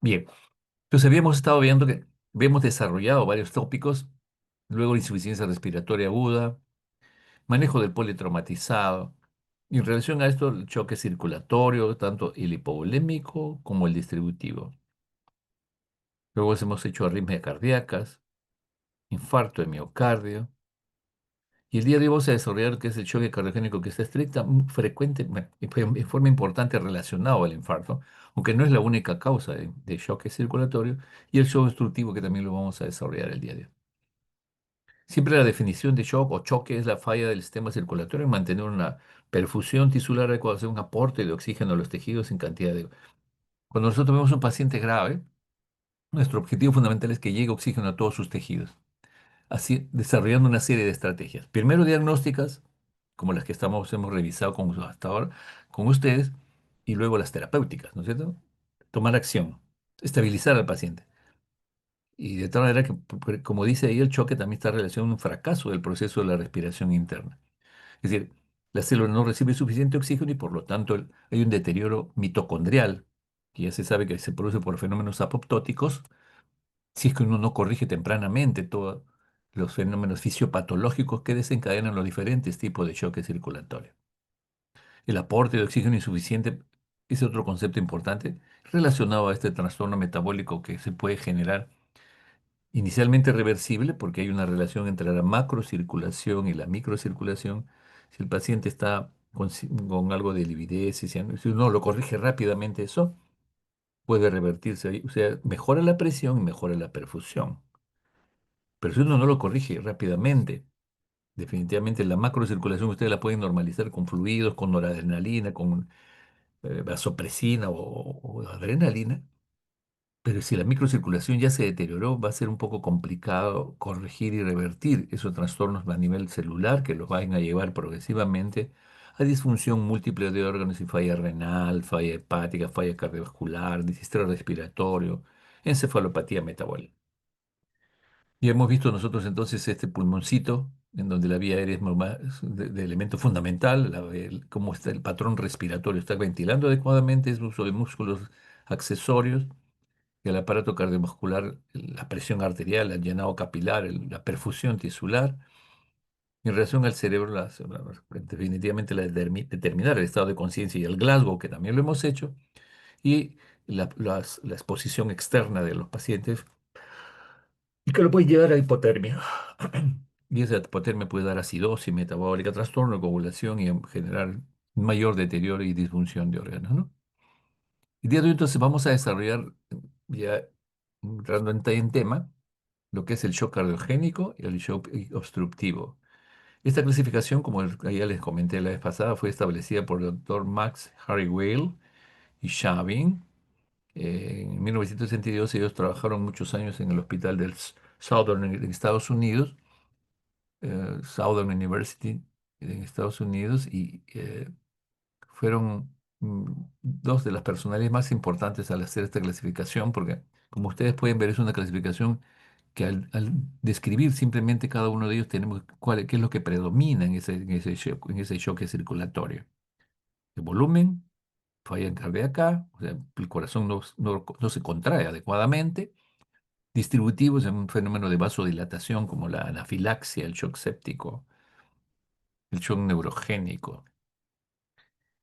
Bien, entonces habíamos estado viendo que habíamos desarrollado varios tópicos, luego insuficiencia respiratoria aguda, manejo del politraumatizado, y en relación a esto, el choque circulatorio, tanto el hipovolémico como el distributivo. Luego hemos hecho arritmias cardíacas, infarto de miocardio, y el día de hoy vamos a desarrollar lo que es el choque cardiogénico, que está estricta, muy frecuente, en forma importante relacionado al infarto, aunque no es la única causa de choque circulatorio, y el shock obstructivo, que también lo vamos a desarrollar el día de hoy. Siempre la definición de shock o choque es la falla del sistema circulatorio en mantener una perfusión tisular adecuada, hacer un aporte de oxígeno a los tejidos en cantidad de... Cuando nosotros vemos un paciente grave, nuestro objetivo fundamental es que llegue oxígeno a todos sus tejidos, así desarrollando una serie de estrategias. Primero diagnósticas, como las que hemos revisado hasta ahora con ustedes, y luego las terapéuticas, ¿no es cierto? Tomar acción, estabilizar al paciente. Y de tal manera que, como dice ahí, el choque también está relacionado a un fracaso del proceso de la respiración interna. Es decir, la célula no recibe suficiente oxígeno y por lo tanto hay un deterioro mitocondrial, que ya se sabe que se produce por fenómenos apoptóticos, si es que uno no corrige tempranamente todos los fenómenos fisiopatológicos que desencadenan los diferentes tipos de choque circulatorio. El aporte de oxígeno insuficiente es otro concepto importante relacionado a este trastorno metabólico que se puede generar inicialmente reversible porque hay una relación entre la macrocirculación y la microcirculación. Si el paciente está con algo de lividez, si uno lo corrige rápidamente eso, puede revertirse ahí. O sea, mejora la presión y mejora la perfusión. Pero si uno no lo corrige rápidamente, definitivamente la macrocirculación ustedes la pueden normalizar con fluidos, con noradrenalina, con vasopresina o adrenalina. Pero si la microcirculación ya se deterioró, va a ser un poco complicado corregir y revertir esos trastornos a nivel celular que los van a llevar progresivamente a disfunción múltiple de órganos y falla renal, falla hepática, falla cardiovascular, distrés respiratorio, encefalopatía metabólica. Y hemos visto nosotros entonces este pulmoncito, en donde la vía aérea es de elemento fundamental, cómo está el patrón respiratorio, está ventilando adecuadamente, es uso de músculos accesorios y el aparato cardiovascular, la presión arterial, el llenado capilar, la perfusión tisular. En relación al cerebro, definitivamente determinar el estado de conciencia y el Glasgow, que también lo hemos hecho, y la exposición externa de los pacientes, y que lo puede llevar a hipotermia. Y esa hipotermia puede dar acidosis metabólica, trastorno de coagulación y generar mayor deterioro y disfunción de órganos, ¿no? El día de hoy entonces vamos a desarrollar, ya entrando en tema, lo que es el shock cardiogénico y el shock obstructivo. Esta clasificación, como ya les comenté la vez pasada, fue establecida por el doctor Max Harry Weil y Shabin. En 1962 ellos trabajaron muchos años en el hospital del Southern en Estados Unidos, Southern University en Estados Unidos, y fueron dos de las personalidades más importantes al hacer esta clasificación, porque como ustedes pueden ver es una clasificación que al describir simplemente cada uno de ellos tenemos qué es lo que predomina en ese choque circulatorio. El volumen, falla cardíaca, o sea, el corazón no se contrae adecuadamente. Distributivo es un fenómeno de vasodilatación como la anafilaxia, el shock séptico, el shock neurogénico,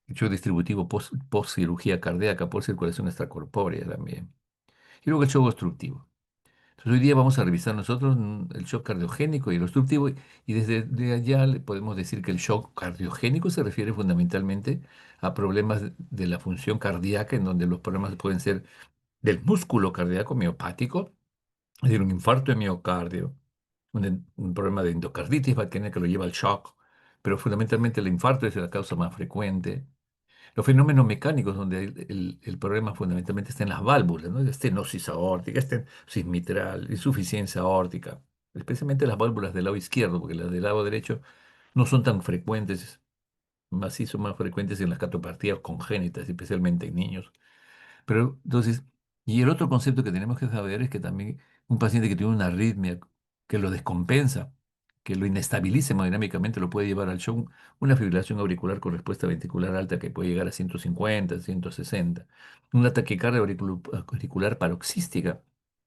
el shock distributivo post cirugía cardíaca, por circulación extracorpórea también. Y luego el shock obstructivo. Entonces, hoy día vamos a revisar nosotros el shock cardiogénico y el obstructivo, y desde de allá le podemos decir que el shock cardiogénico se refiere fundamentalmente a problemas de la función cardíaca, en donde los problemas pueden ser del músculo cardíaco miopático, es decir, un infarto de miocardio, un problema de endocarditis bacteriana que lo lleva al shock, pero fundamentalmente el infarto es la causa más frecuente. Los fenómenos mecánicos, donde el problema fundamentalmente está en las válvulas, ¿no? Estenosis aórtica, estenosis mitral, insuficiencia aórtica, especialmente las válvulas del lado izquierdo, porque las del lado derecho no son tan frecuentes, más sí son más frecuentes en las catopatías congénitas, especialmente en niños. Pero entonces, y el otro concepto que tenemos que saber es que también un paciente que tiene una arritmia que lo descompensa, que lo inestabilice hemodinámicamente, lo puede llevar al shock, una fibrilación auricular con respuesta ventricular alta que puede llegar a 150, 160, una taquicardia auricular paroxística,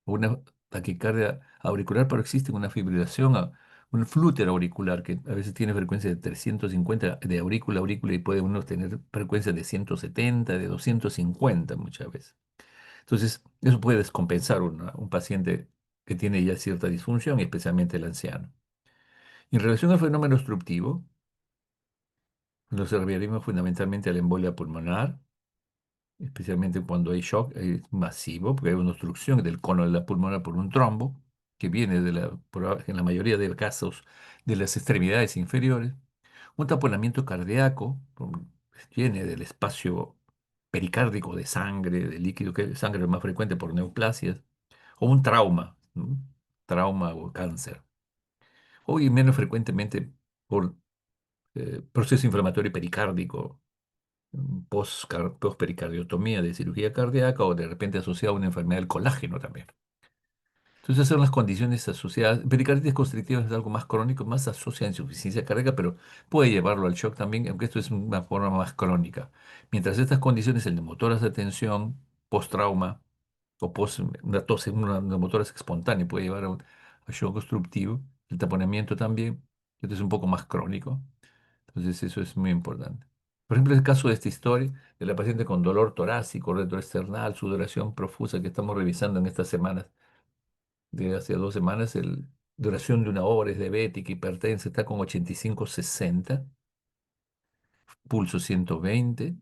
o una taquicardia auricular paroxística, una fibrilación, un flúter auricular que a veces tiene frecuencia de 350 de aurícula a aurícula y puede uno tener frecuencia de 170, de 250 muchas veces. Entonces, eso puede descompensar un paciente que tiene ya cierta disfunción, especialmente el anciano. En relación al fenómeno obstructivo, nos referimos fundamentalmente a la embolia pulmonar, especialmente cuando hay shock masivo, porque hay una obstrucción del cono de la pulmonar por un trombo, que viene en la mayoría de los casos de las extremidades inferiores. Un taponamiento cardíaco viene del espacio pericárdico de sangre, de líquido, que es sangre más frecuente por neoplasias, o un trauma, ¿no? Trauma o cáncer. O y menos frecuentemente por proceso inflamatorio pericárdico, post-pericardiotomía de cirugía cardíaca o de repente asociado a una enfermedad del colágeno también. Entonces, esas son las condiciones asociadas. Pericarditis constrictiva es algo más crónico, más asociada a insuficiencia cardíaca, pero puede llevarlo al shock también, aunque esto es una forma más crónica. Mientras estas condiciones, el neumotórax de tensión, post-trauma o post una tos, una neumotórax espontánea puede llevar a shock obstructivo, el taponamiento también, esto es un poco más crónico. Entonces, eso es muy importante. Por ejemplo, el caso de esta historia de la paciente con dolor torácico, retroesternal, sudoración profusa que estamos revisando en estas semanas de hace 2 semanas, duración de una hora, es diabética, hipertensa, está con 85-60, pulso 120.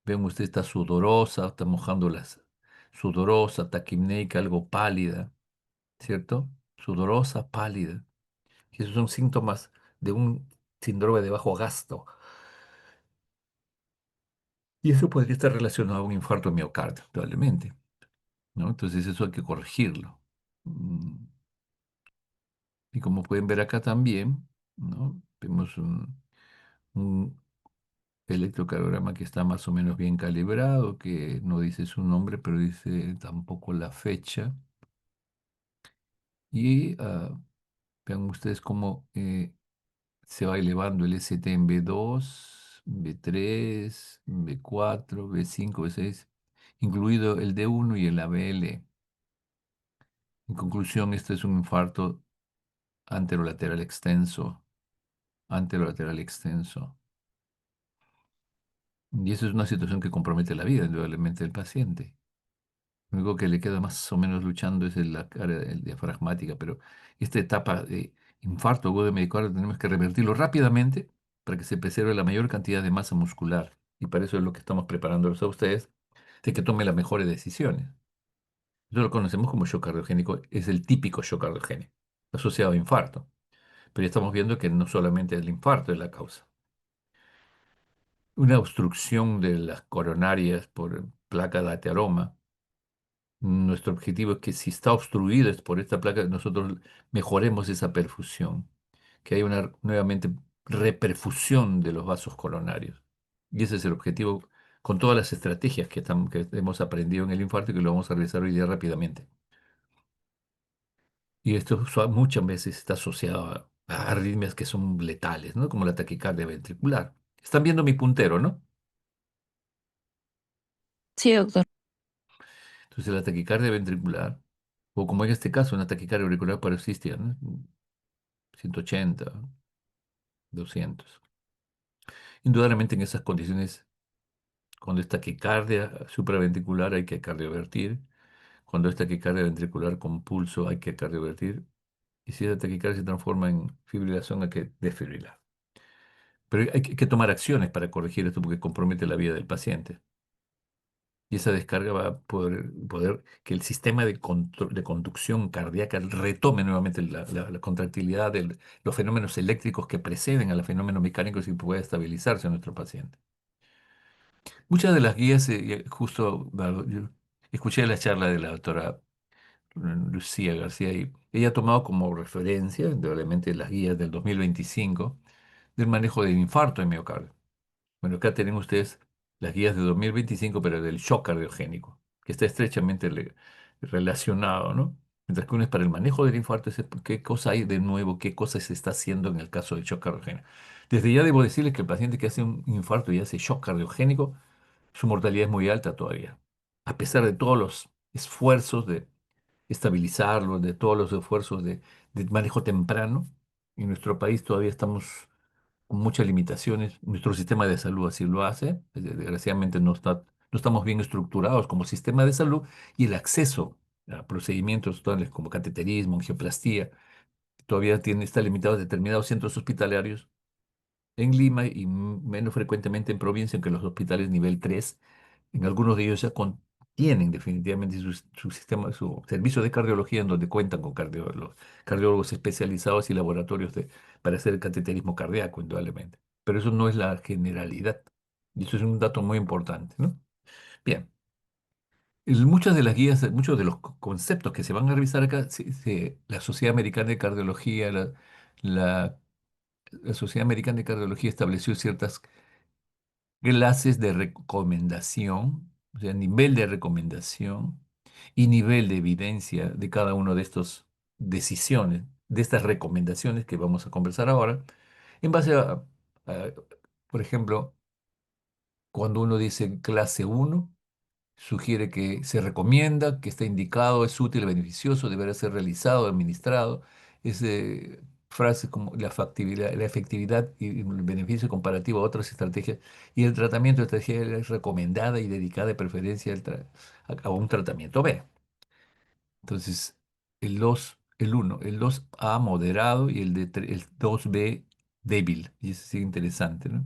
Ven usted, está sudorosa, está mojando las sudorosa, taquimneica, algo pálida, ¿cierto? Sudorosa, pálida. Y esos son síntomas de un síndrome de bajo gasto. Y eso podría estar relacionado a un infarto de miocardio, probablemente, ¿no? Entonces eso hay que corregirlo. Mm, Y como pueden ver acá también, ¿no? Vemos un electrocardiograma que está más o menos bien calibrado, que no dice su nombre, pero dice tampoco la fecha. Y vean ustedes cómo se va elevando el ST en B2, B3, B4, B5, B6, incluido el D1 y el ABL. En conclusión, este es un infarto anterolateral extenso, anterolateral extenso. Y eso es una situación que compromete la vida, indudablemente, del paciente. Lo único que le queda más o menos luchando es la cara diafragmática, pero esta etapa de infarto agudo de miocardio tenemos que revertirlo rápidamente para que se preserve la mayor cantidad de masa muscular. Y para eso es lo que estamos preparándolos a ustedes, de que tome las mejores decisiones. Eso lo conocemos como shock cardiogénico, es el típico shock cardiogénico, asociado a infarto. Pero ya estamos viendo que no solamente el infarto es la causa. Una obstrucción de las coronarias por placa de ateroma. Nuestro objetivo es que si está obstruido es por esta placa, nosotros mejoremos esa perfusión, que haya una nuevamente reperfusión de los vasos coronarios. Y ese es el objetivo con todas las estrategias que hemos aprendido en el infarto y que lo vamos a realizar hoy día rápidamente. Y esto muchas veces está asociado a arritmias que son letales, ¿no? Como la taquicardia ventricular. Están viendo mi puntero, ¿no? Sí, doctor. Entonces la taquicardia ventricular, o como en este caso, una taquicardia auricular paroxística, ¿no? 180, 200. Indudablemente en esas condiciones, cuando es taquicardia supraventricular hay que cardiovertir, cuando es taquicardia ventricular con pulso hay que cardiovertir, y si esa taquicardia se transforma en fibrilación hay que desfibrilar. Pero hay que tomar acciones para corregir esto porque compromete la vida del paciente. Y esa descarga va a poder que el sistema de conducción cardíaca retome nuevamente la contractilidad de los fenómenos eléctricos que preceden a los fenómenos mecánicos y pueda estabilizarse en nuestro paciente. Muchas de las guías, justo yo escuché la charla de la doctora Lucía García y ella ha tomado como referencia, indudablemente, las guías del 2025 del manejo del infarto de miocardio. Bueno, acá tienen ustedes las guías de 2025, pero del shock cardiogénico, que está estrechamente relacionado, ¿no? Mientras que uno es para el manejo del infarto, es qué cosa hay de nuevo, qué cosa se está haciendo en el caso del shock cardiogénico. Desde ya debo decirles que el paciente que hace un infarto y hace shock cardiogénico, su mortalidad es muy alta todavía. A pesar de todos los esfuerzos de estabilizarlo, de todos los esfuerzos de manejo temprano, en nuestro país todavía estamos con muchas limitaciones. Nuestro sistema de salud así lo hace. Desgraciadamente no estamos bien estructurados como sistema de salud y el acceso a procedimientos tales como cateterismo, angioplastía, todavía está limitado a determinados centros hospitalarios en Lima y menos frecuentemente en provincia, aunque los hospitales nivel 3 en algunos de ellos ya tienen definitivamente su sistema, su servicio de cardiología en donde cuentan con cardiólogos especializados y laboratorios para hacer el cateterismo cardíaco, indudablemente. Pero eso no es la generalidad. Y eso es un dato muy importante, ¿no? Bien. Muchas de las guías, muchos de los conceptos que se van a revisar acá, la Sociedad Americana de Cardiología, la, la Sociedad Americana de Cardiología estableció ciertas clases de recomendación, o sea, nivel de recomendación y nivel de evidencia de cada una de estas decisiones, de estas recomendaciones que vamos a conversar ahora, en base a, por ejemplo, cuando uno dice clase uno sugiere que se recomienda, que está indicado, es útil, beneficioso, deberá ser realizado, administrado. Es frases como la efectividad y el beneficio comparativo a otras estrategias. Y el tratamiento de estrategia es recomendada y dedicada de preferencia a un tratamiento B. Entonces, el uno el 2A moderado y el 2B débil. Y eso sí interesante, ¿no?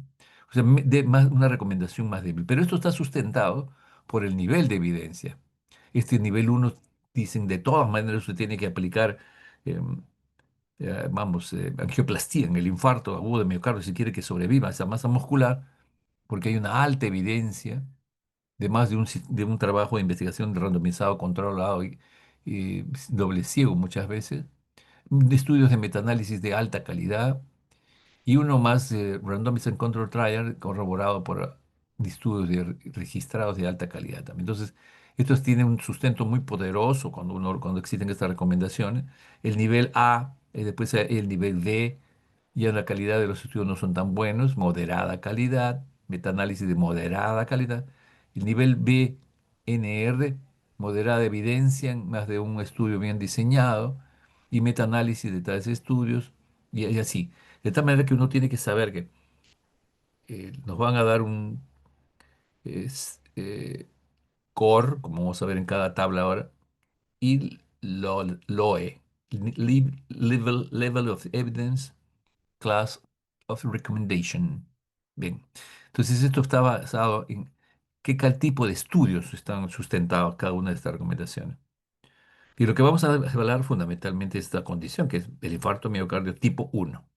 O sea, una recomendación más débil. Pero esto está sustentado por el nivel de evidencia. Este nivel uno dicen, de todas maneras usted tiene que aplicar, em, angioplastía en el infarto agudo de miocardio si quiere que sobreviva esa masa muscular, porque hay una alta evidencia de más de un trabajo de investigación randomizado, controlado y doble ciego muchas veces, de estudios de metaanálisis de alta calidad y uno más, Randomized Control Trial, corroborado por estudios registrados de alta calidad también. Entonces, estos tienen un sustento muy poderoso cuando existen estas recomendaciones. El nivel A, después el nivel B, ya la calidad de los estudios no son tan buenos, moderada calidad, metaanálisis de moderada calidad. El nivel B, NR, moderada evidencia, más de un estudio bien diseñado, y metaanálisis de tales estudios, y así. De tal manera que uno tiene que saber que nos van a dar un core, como vamos a ver en cada tabla ahora, y LOE, Level of Evidence, Class of Recommendation. Bien, entonces esto está basado en tipo de estudios están sustentados cada una de estas recomendaciones. Y lo que vamos a hablar fundamentalmente es esta condición, que es el infarto miocardio tipo uno,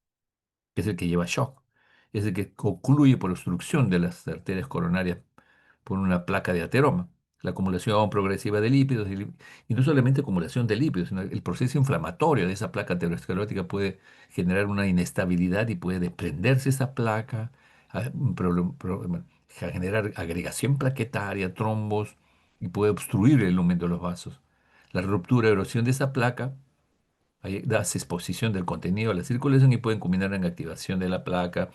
que es el que lleva shock, es el que concluye por obstrucción de las arterias coronarias por una placa de ateroma, la acumulación progresiva de lípidos, y no solamente acumulación de lípidos, sino el proceso inflamatorio de esa placa aterosclerótica puede generar una inestabilidad y puede desprenderse esa placa, generar agregación plaquetaria, trombos, y puede obstruir el lumen de los vasos. La ruptura, erosión de esa placa ahí da exposición del contenido a la circulación y pueden culminar en activación de la placa,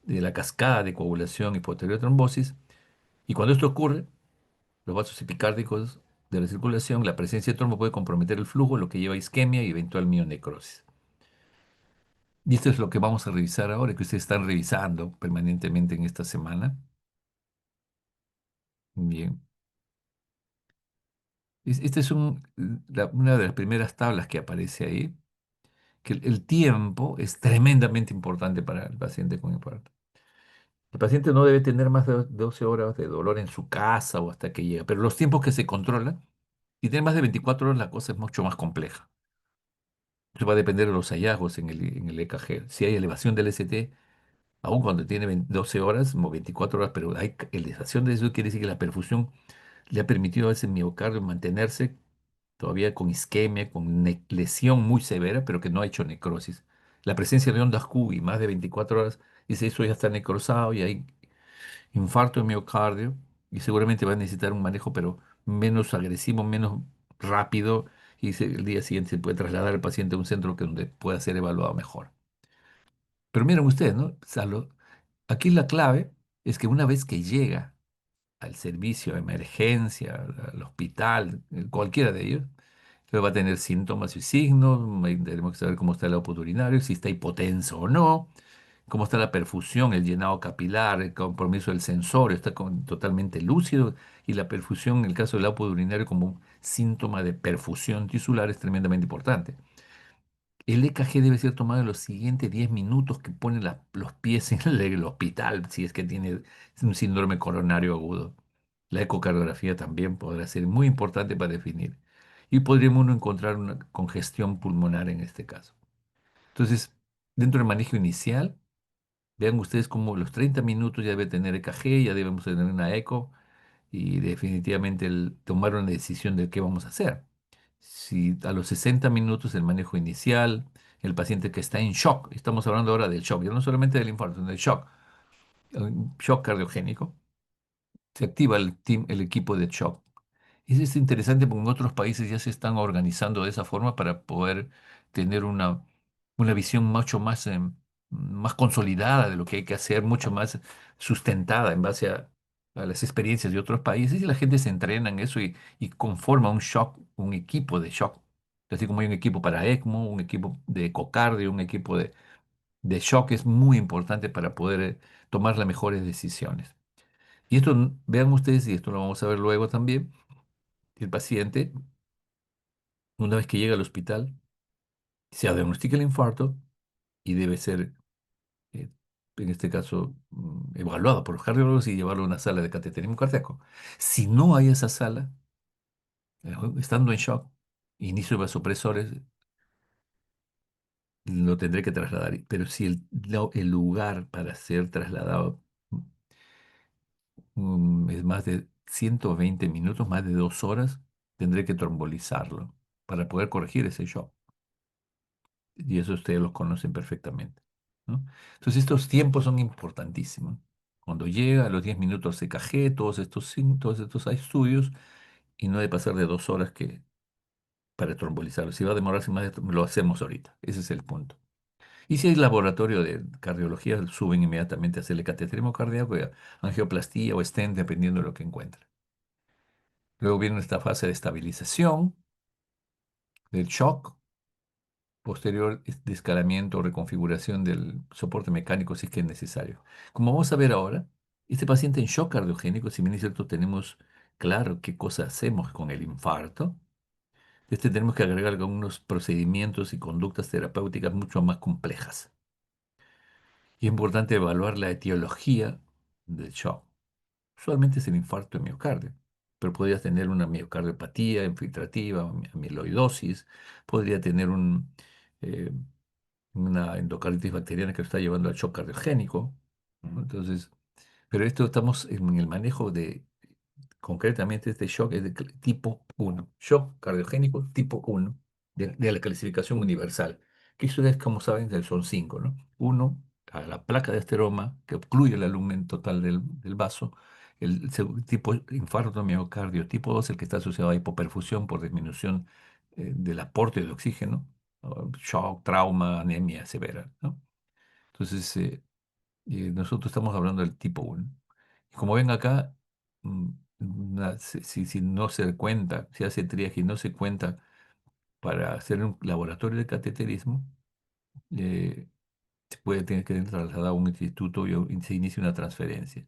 de la cascada de coagulación y posterior trombosis. Y cuando esto ocurre, los vasos epicárdicos de la circulación, la presencia de trombo puede comprometer el flujo, lo que lleva a isquemia y eventual mionecrosis. Y esto es lo que vamos a revisar ahora, que ustedes están revisando permanentemente en esta semana. Bien. Esta es una de las primeras tablas que aparece ahí, que el tiempo es tremendamente importante para el paciente con infarto. El paciente no debe tener más de 12 horas de dolor en su casa o hasta que llega, pero los tiempos que se controlan, si tiene más de 24 horas, la cosa es mucho más compleja. Eso va a depender de los hallazgos en el EKG. Si hay elevación del ST, aun cuando tiene 12 horas, como 24 horas, pero hay elevación de eso, quiere decir que la perfusión le ha permitido a ese miocardio mantenerse todavía con isquemia, con lesión muy severa, pero que no ha hecho necrosis. La presencia de ondas Q y más de 24 horas, dice eso ya está necrosado y hay infarto de miocardio y seguramente va a necesitar un manejo, pero menos agresivo, menos rápido el día siguiente se puede trasladar al paciente a un centro donde pueda ser evaluado mejor. Pero miren ustedes, ¿no? Aquí la clave es que una vez que llega al servicio de emergencia, al hospital, cualquiera de ellos, entonces va a tener síntomas y signos, tenemos que saber cómo está el output urinario, si está hipotenso o no, cómo está la perfusión, el llenado capilar, el compromiso del sensor, está totalmente lúcido, y la perfusión, en el caso del output urinario, como un síntoma de perfusión tisular, es tremendamente importante. El EKG debe ser tomado en los siguientes 10 minutos que pone los pies en el hospital, si es que tiene un síndrome coronario agudo. La ecocardiografía también podrá ser muy importante para definir. Y podríamos uno encontrar una congestión pulmonar en este caso. Entonces, dentro del manejo inicial, vean ustedes como los 30 minutos ya debe tener EKG, ya debemos tener una eco y definitivamente tomar una decisión de qué vamos a hacer. Si a los 60 minutos el manejo inicial, el paciente que está en shock, estamos hablando ahora del shock, ya no solamente del infarto, sino del shock, un shock cardiogénico, se activa el equipo de shock. Eso es interesante porque en otros países ya se están organizando de esa forma para poder tener una visión mucho más, más consolidada de lo que hay que hacer, mucho más sustentada en base a las experiencias de otros países y la gente se entrena en eso y conforma un shock, un equipo de shock. Así como hay un equipo para ECMO, un equipo de ecocardio, un equipo de shock es muy importante para poder tomar las mejores decisiones. Y esto, vean ustedes, y esto lo vamos a ver luego también, el paciente, una vez que llega al hospital, se diagnostica el infarto y debe ser, eh, en este caso, evaluado por los cardiólogos y llevarlo a una sala de cateterismo cardíaco. Si no hay esa sala, estando en shock, inicio de vasopresores, lo tendré que trasladar. Pero si el lugar para ser trasladado es más de 120 minutos, más de 2 horas, tendré que trombolizarlo para poder corregir ese shock. Y eso ustedes lo conocen perfectamente, ¿no? Entonces estos tiempos son importantísimos. Cuando llega a los 10 minutos CKG, todos estos estudios, y no debe pasar de 2 horas para trombolizarlo. Si va a demorarse más, lo hacemos ahorita. Ese es el punto. Y si hay laboratorio de cardiología, suben inmediatamente a hacerle cateterismo cardíaco, y angioplastía o stent, dependiendo de lo que encuentren. Luego viene esta fase de estabilización del shock, posterior de escalamiento o reconfiguración del soporte mecánico si es que es necesario. Como vamos a ver ahora, este paciente en shock cardiogénico, si bien es cierto, tenemos claro qué cosa hacemos con el infarto, tenemos que agregar algunos procedimientos y conductas terapéuticas mucho más complejas. Y es importante evaluar la etiología del shock. Usualmente es el infarto de miocardio, pero podrías tener una miocardiopatía infiltrativa, amiloidosis, podría tener eh, una endocarditis bacteriana que lo está llevando al shock cardiogénico, ¿no? Entonces, pero esto estamos en el manejo de, concretamente este shock es de tipo 1, shock cardiogénico tipo 1, de la clasificación universal, que eso es, como saben, son 5, ¿no? Uno, a la placa de asteroma, que obstruye el volumen total del vaso, tipo infarto miocardio, tipo 2 el que está asociado a hipoperfusión por disminución del aporte de oxígeno, shock, trauma, anemia severa, ¿no? Entonces, nosotros estamos hablando del tipo 1. Y como ven acá, mm, si no se cuenta, si hace triaje y no se cuenta para hacer un laboratorio de cateterismo, eh, se puede tener que trasladar a un instituto y se inicia una transferencia.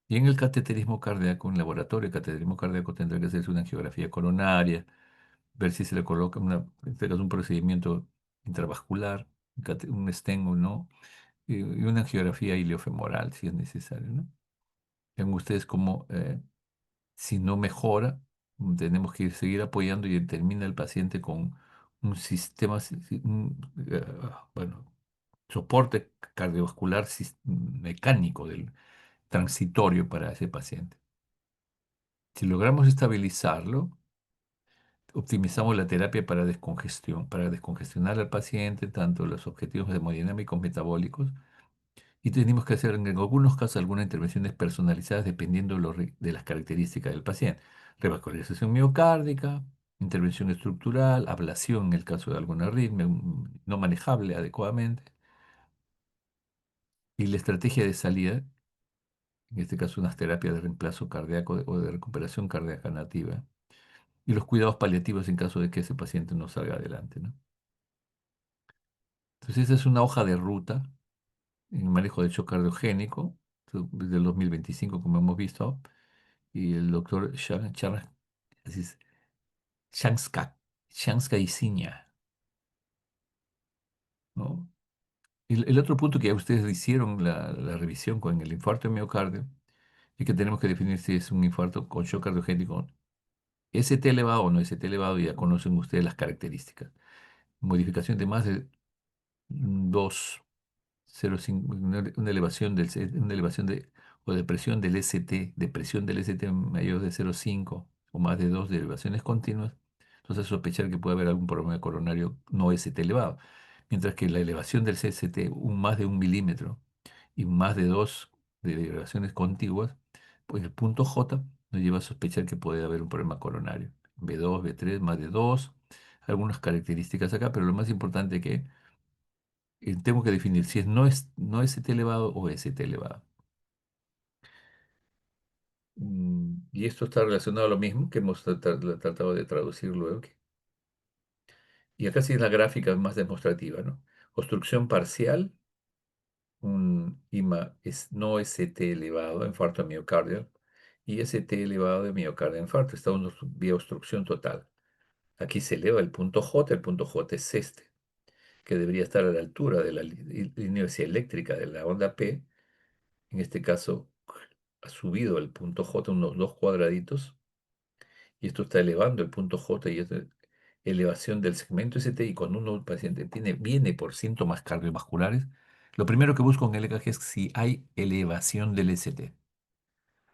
Y en el cateterismo cardíaco, en el laboratorio de cateterismo cardíaco, tendrá que hacerse una angiografía coronaria, ver si se le coloca en este caso, un procedimiento intravascular, un stent o no, y una angiografía iliofemoral si es necesario, ¿no? Ven ustedes cómo, si no mejora, tenemos que seguir apoyando y termina el paciente con un sistema, bueno, soporte cardiovascular mecánico transitorio para ese paciente. Si logramos estabilizarlo, optimizamos la terapia para descongestionar al paciente, tanto los objetivos hemodinámicos metabólicos, y tenemos que hacer en algunos casos algunas intervenciones personalizadas dependiendo de las características del paciente. Revascularización miocárdica, intervención estructural, ablación en el caso de alguna arritmia no manejable adecuadamente, y la estrategia de salida, en este caso unas terapias de reemplazo cardíaco o de recuperación cardíaca nativa, y los cuidados paliativos en caso de que ese paciente no salga adelante, ¿no? Entonces, esa es una hoja de ruta en el manejo del shock cardiogénico, desde el 2025, como hemos visto, y el doctor Shanska, Shanska Isiña, ¿no? El otro punto que ya ustedes hicieron la revisión con el infarto de miocardio es que tenemos que definir si es un infarto con shock cardiogénico ST elevado o no ST elevado, y ya conocen ustedes las características. Modificación de más de 2,05, una elevación una elevación o depresión del ST, depresión del ST mayor de 0,5 o más de 2 de elevaciones continuas. Entonces sospechar que puede haber algún problema coronario no ST elevado. Mientras que la elevación del CST, más de 1 milímetro y más de 2 de elevaciones contiguas, pues el punto J nos lleva a sospechar que puede haber un problema coronario. B2, B3, más de 2, algunas características acá, pero lo más importante que tengo que definir si no es ST elevado o ST elevado. Y esto está relacionado a lo mismo que hemos tratado de traducir luego. Y acá sí es la gráfica más demostrativa, ¿no? Obstrucción parcial, un IMA no ST elevado, infarto miocardial, y ST elevado de miocardio infarto, está una vía obstrucción total. Aquí se eleva el punto J es este, que debería estar a la altura de la inercia eléctrica de la onda P. En este caso, ha subido el punto J unos 2 cuadraditos, y esto está elevando el punto J, y es elevación del segmento ST. Y cuando uno, el paciente viene por síntomas cardiovasculares, lo primero que busco en el EKG es si hay elevación del ST.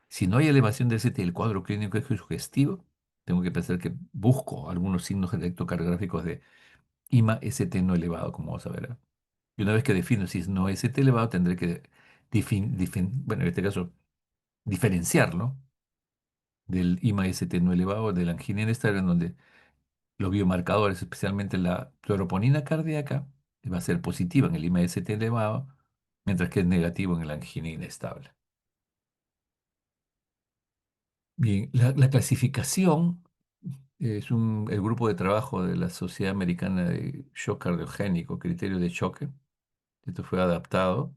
Si no hay elevación del ST y el cuadro clínico es sugestivo, tengo que pensar que busco algunos signos electrocardiográficos de IMA ST no elevado, como vamos a ver, ¿eh? Y una vez que defino si es no ST elevado, tendré que, bueno, en este caso, diferenciarlo del IMA ST no elevado, de la angina inestable, en donde los biomarcadores, especialmente la troponina cardíaca, va a ser positiva en el IMA ST elevado, mientras que es negativo en la angina inestable. Bien, la clasificación es el grupo de trabajo de la Sociedad Americana de Shock Cardiogénico, criterio de choque. Esto fue adaptado,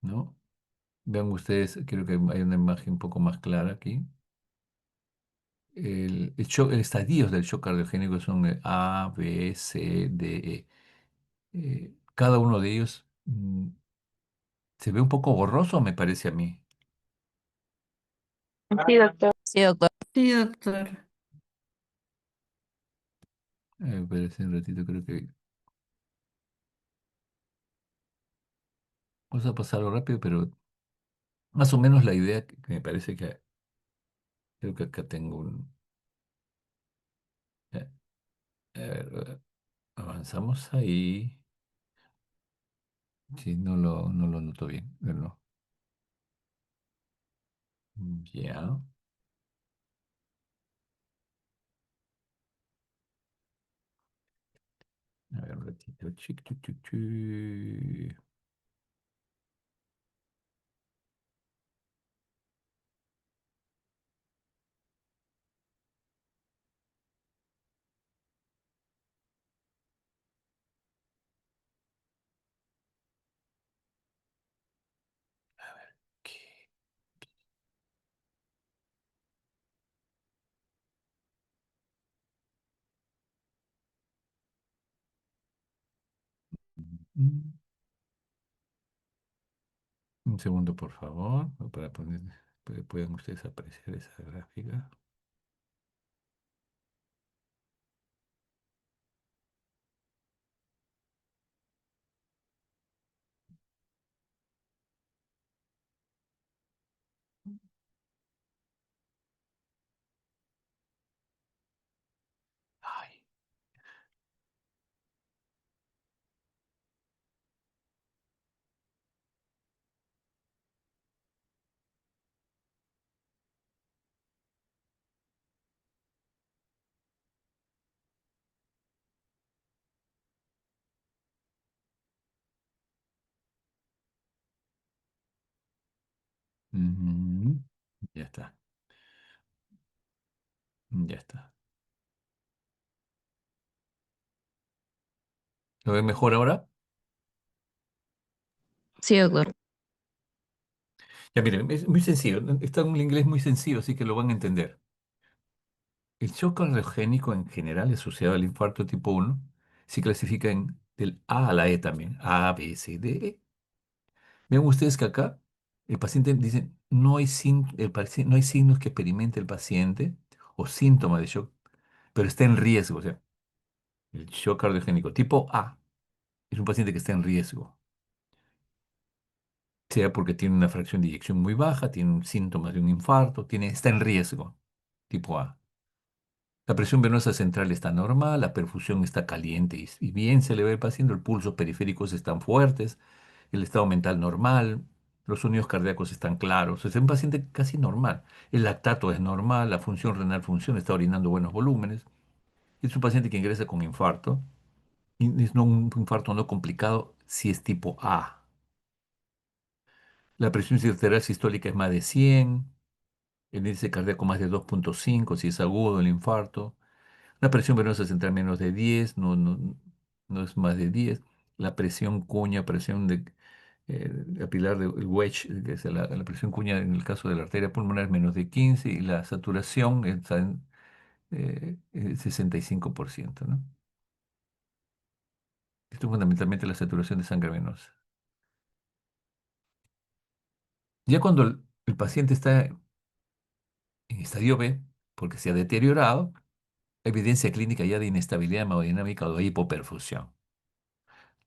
¿no? Vean ustedes, creo que hay una imagen un poco más clara aquí. El estadios del shock cardiogénico son A, B, C, D, E. Cada uno de ellos se ve un poco borroso, me parece a mí. Sí, doctor. Sí, doctor. Sí, doctor. Me parece un ratito, creo que vamos a pasarlo rápido, pero más o menos la idea que me parece que creo que acá tengo eh, a ver, avanzamos ahí. Sí, no lo noto bien. No. Ya. A ver, un ratito. Chic, chuc, chuc, chuc. Ok. Mm, Un segundo, por favor, para para que puedan ustedes apreciar esa gráfica. Ay, Ujú. Ya está, ya está. ¿Lo ve mejor ahora? Sí, doctor. Ya miren, es muy sencillo. Está en un inglés muy sencillo, así que lo van a entender. El shock cardiogénico en general asociado al infarto tipo uno se clasifica en del A a la E también. A, B, C, D, E. Vean ustedes que acá el paciente dice no hay, no hay signos que experimente el paciente o síntomas de shock, pero está en riesgo. O sea, el shock cardiogénico tipo A es un paciente que está en riesgo, sea porque tiene una fracción de eyección muy baja, tiene síntomas de un infarto, está en riesgo, tipo A. La presión venosa central está normal, la perfusión está caliente y bien se le ve al paciente, los pulsos periféricos están fuertes, el estado mental normal, los sonidos cardíacos están claros. Es un paciente casi normal. El lactato es normal, la función renal funciona, está orinando buenos volúmenes. Es un paciente que ingresa con infarto, y es un infarto no complicado si es tipo A. La presión arterial sistólica es más de 100, el índice cardíaco más de 2,5 si es agudo el infarto. La presión venosa central menos de 10, no es más de 10. La presión cuña, presión de capilar de el wedge, que es la presión cuña en el caso de la arteria pulmonar es menos de 15 y la saturación está en 65%, ¿no? Esto es fundamentalmente la saturación de sangre venosa. Ya cuando el paciente está en estadio B, porque se ha deteriorado, evidencia clínica ya de inestabilidad hemodinámica o de hipoperfusión.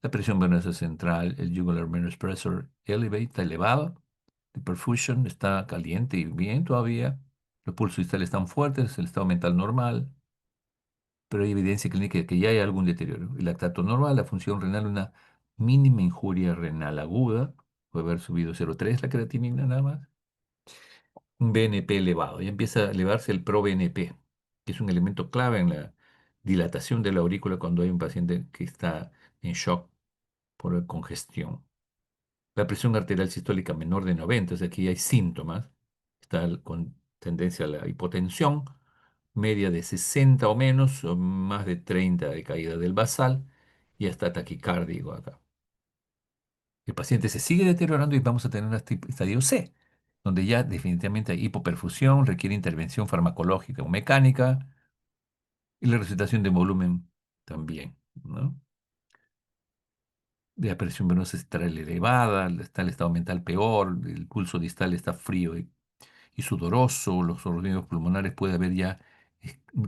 La presión venosa central, el jugular venous pressure elevate, está elevado. El perfusion está caliente y bien todavía. Los pulsos distales están fuertes, el estado mental normal, pero hay evidencia clínica de que ya hay algún deterioro. El lactato normal, la función renal, una mínima injuria renal aguda, puede haber subido 0,3 la creatinina nada más. Un BNP elevado, ya empieza a elevarse el pro-BNP, que es un elemento clave en la dilatación de la aurícula cuando hay un paciente que está en shock por congestión. La presión arterial sistólica menor de 90, o sea, aquí hay síntomas, está con tendencia a la hipotensión, media de 60 o menos, o más de 30 de caída del basal, y hasta taquicárdico acá. El paciente se sigue deteriorando y vamos a tener un estadio C, donde ya definitivamente hay hipoperfusión, requiere intervención farmacológica o mecánica, y la resucitación de volumen también, ¿no? La presión venosa está elevada, está el estado mental peor, el pulso distal está frío y sudoroso, los sonidos pulmonares puede haber ya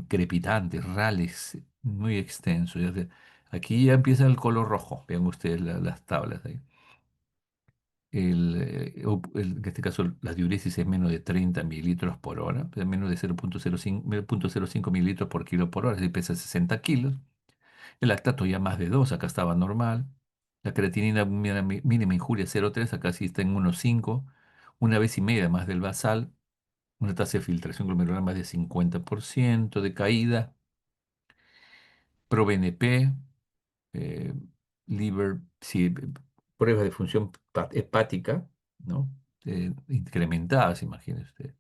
crepitantes, rales, muy extensos. Aquí ya empieza el color rojo, vean ustedes las tablas ahí. En este caso, la diuresis es menos de 30 mililitros por hora, es menos de 0,05 mililitros por kilo por hora, si pesa 60 kilos. El lactato ya más de 2, acá estaba normal. La creatinina mínima injuria 0,3, acá sí está en 1,5. Una vez y media más del basal. Una tasa de filtración glomerular más de 50% de caída. ProBNP, eh, liver, sí, pruebas de función hepática, ¿no? Incrementadas, imagínese usted.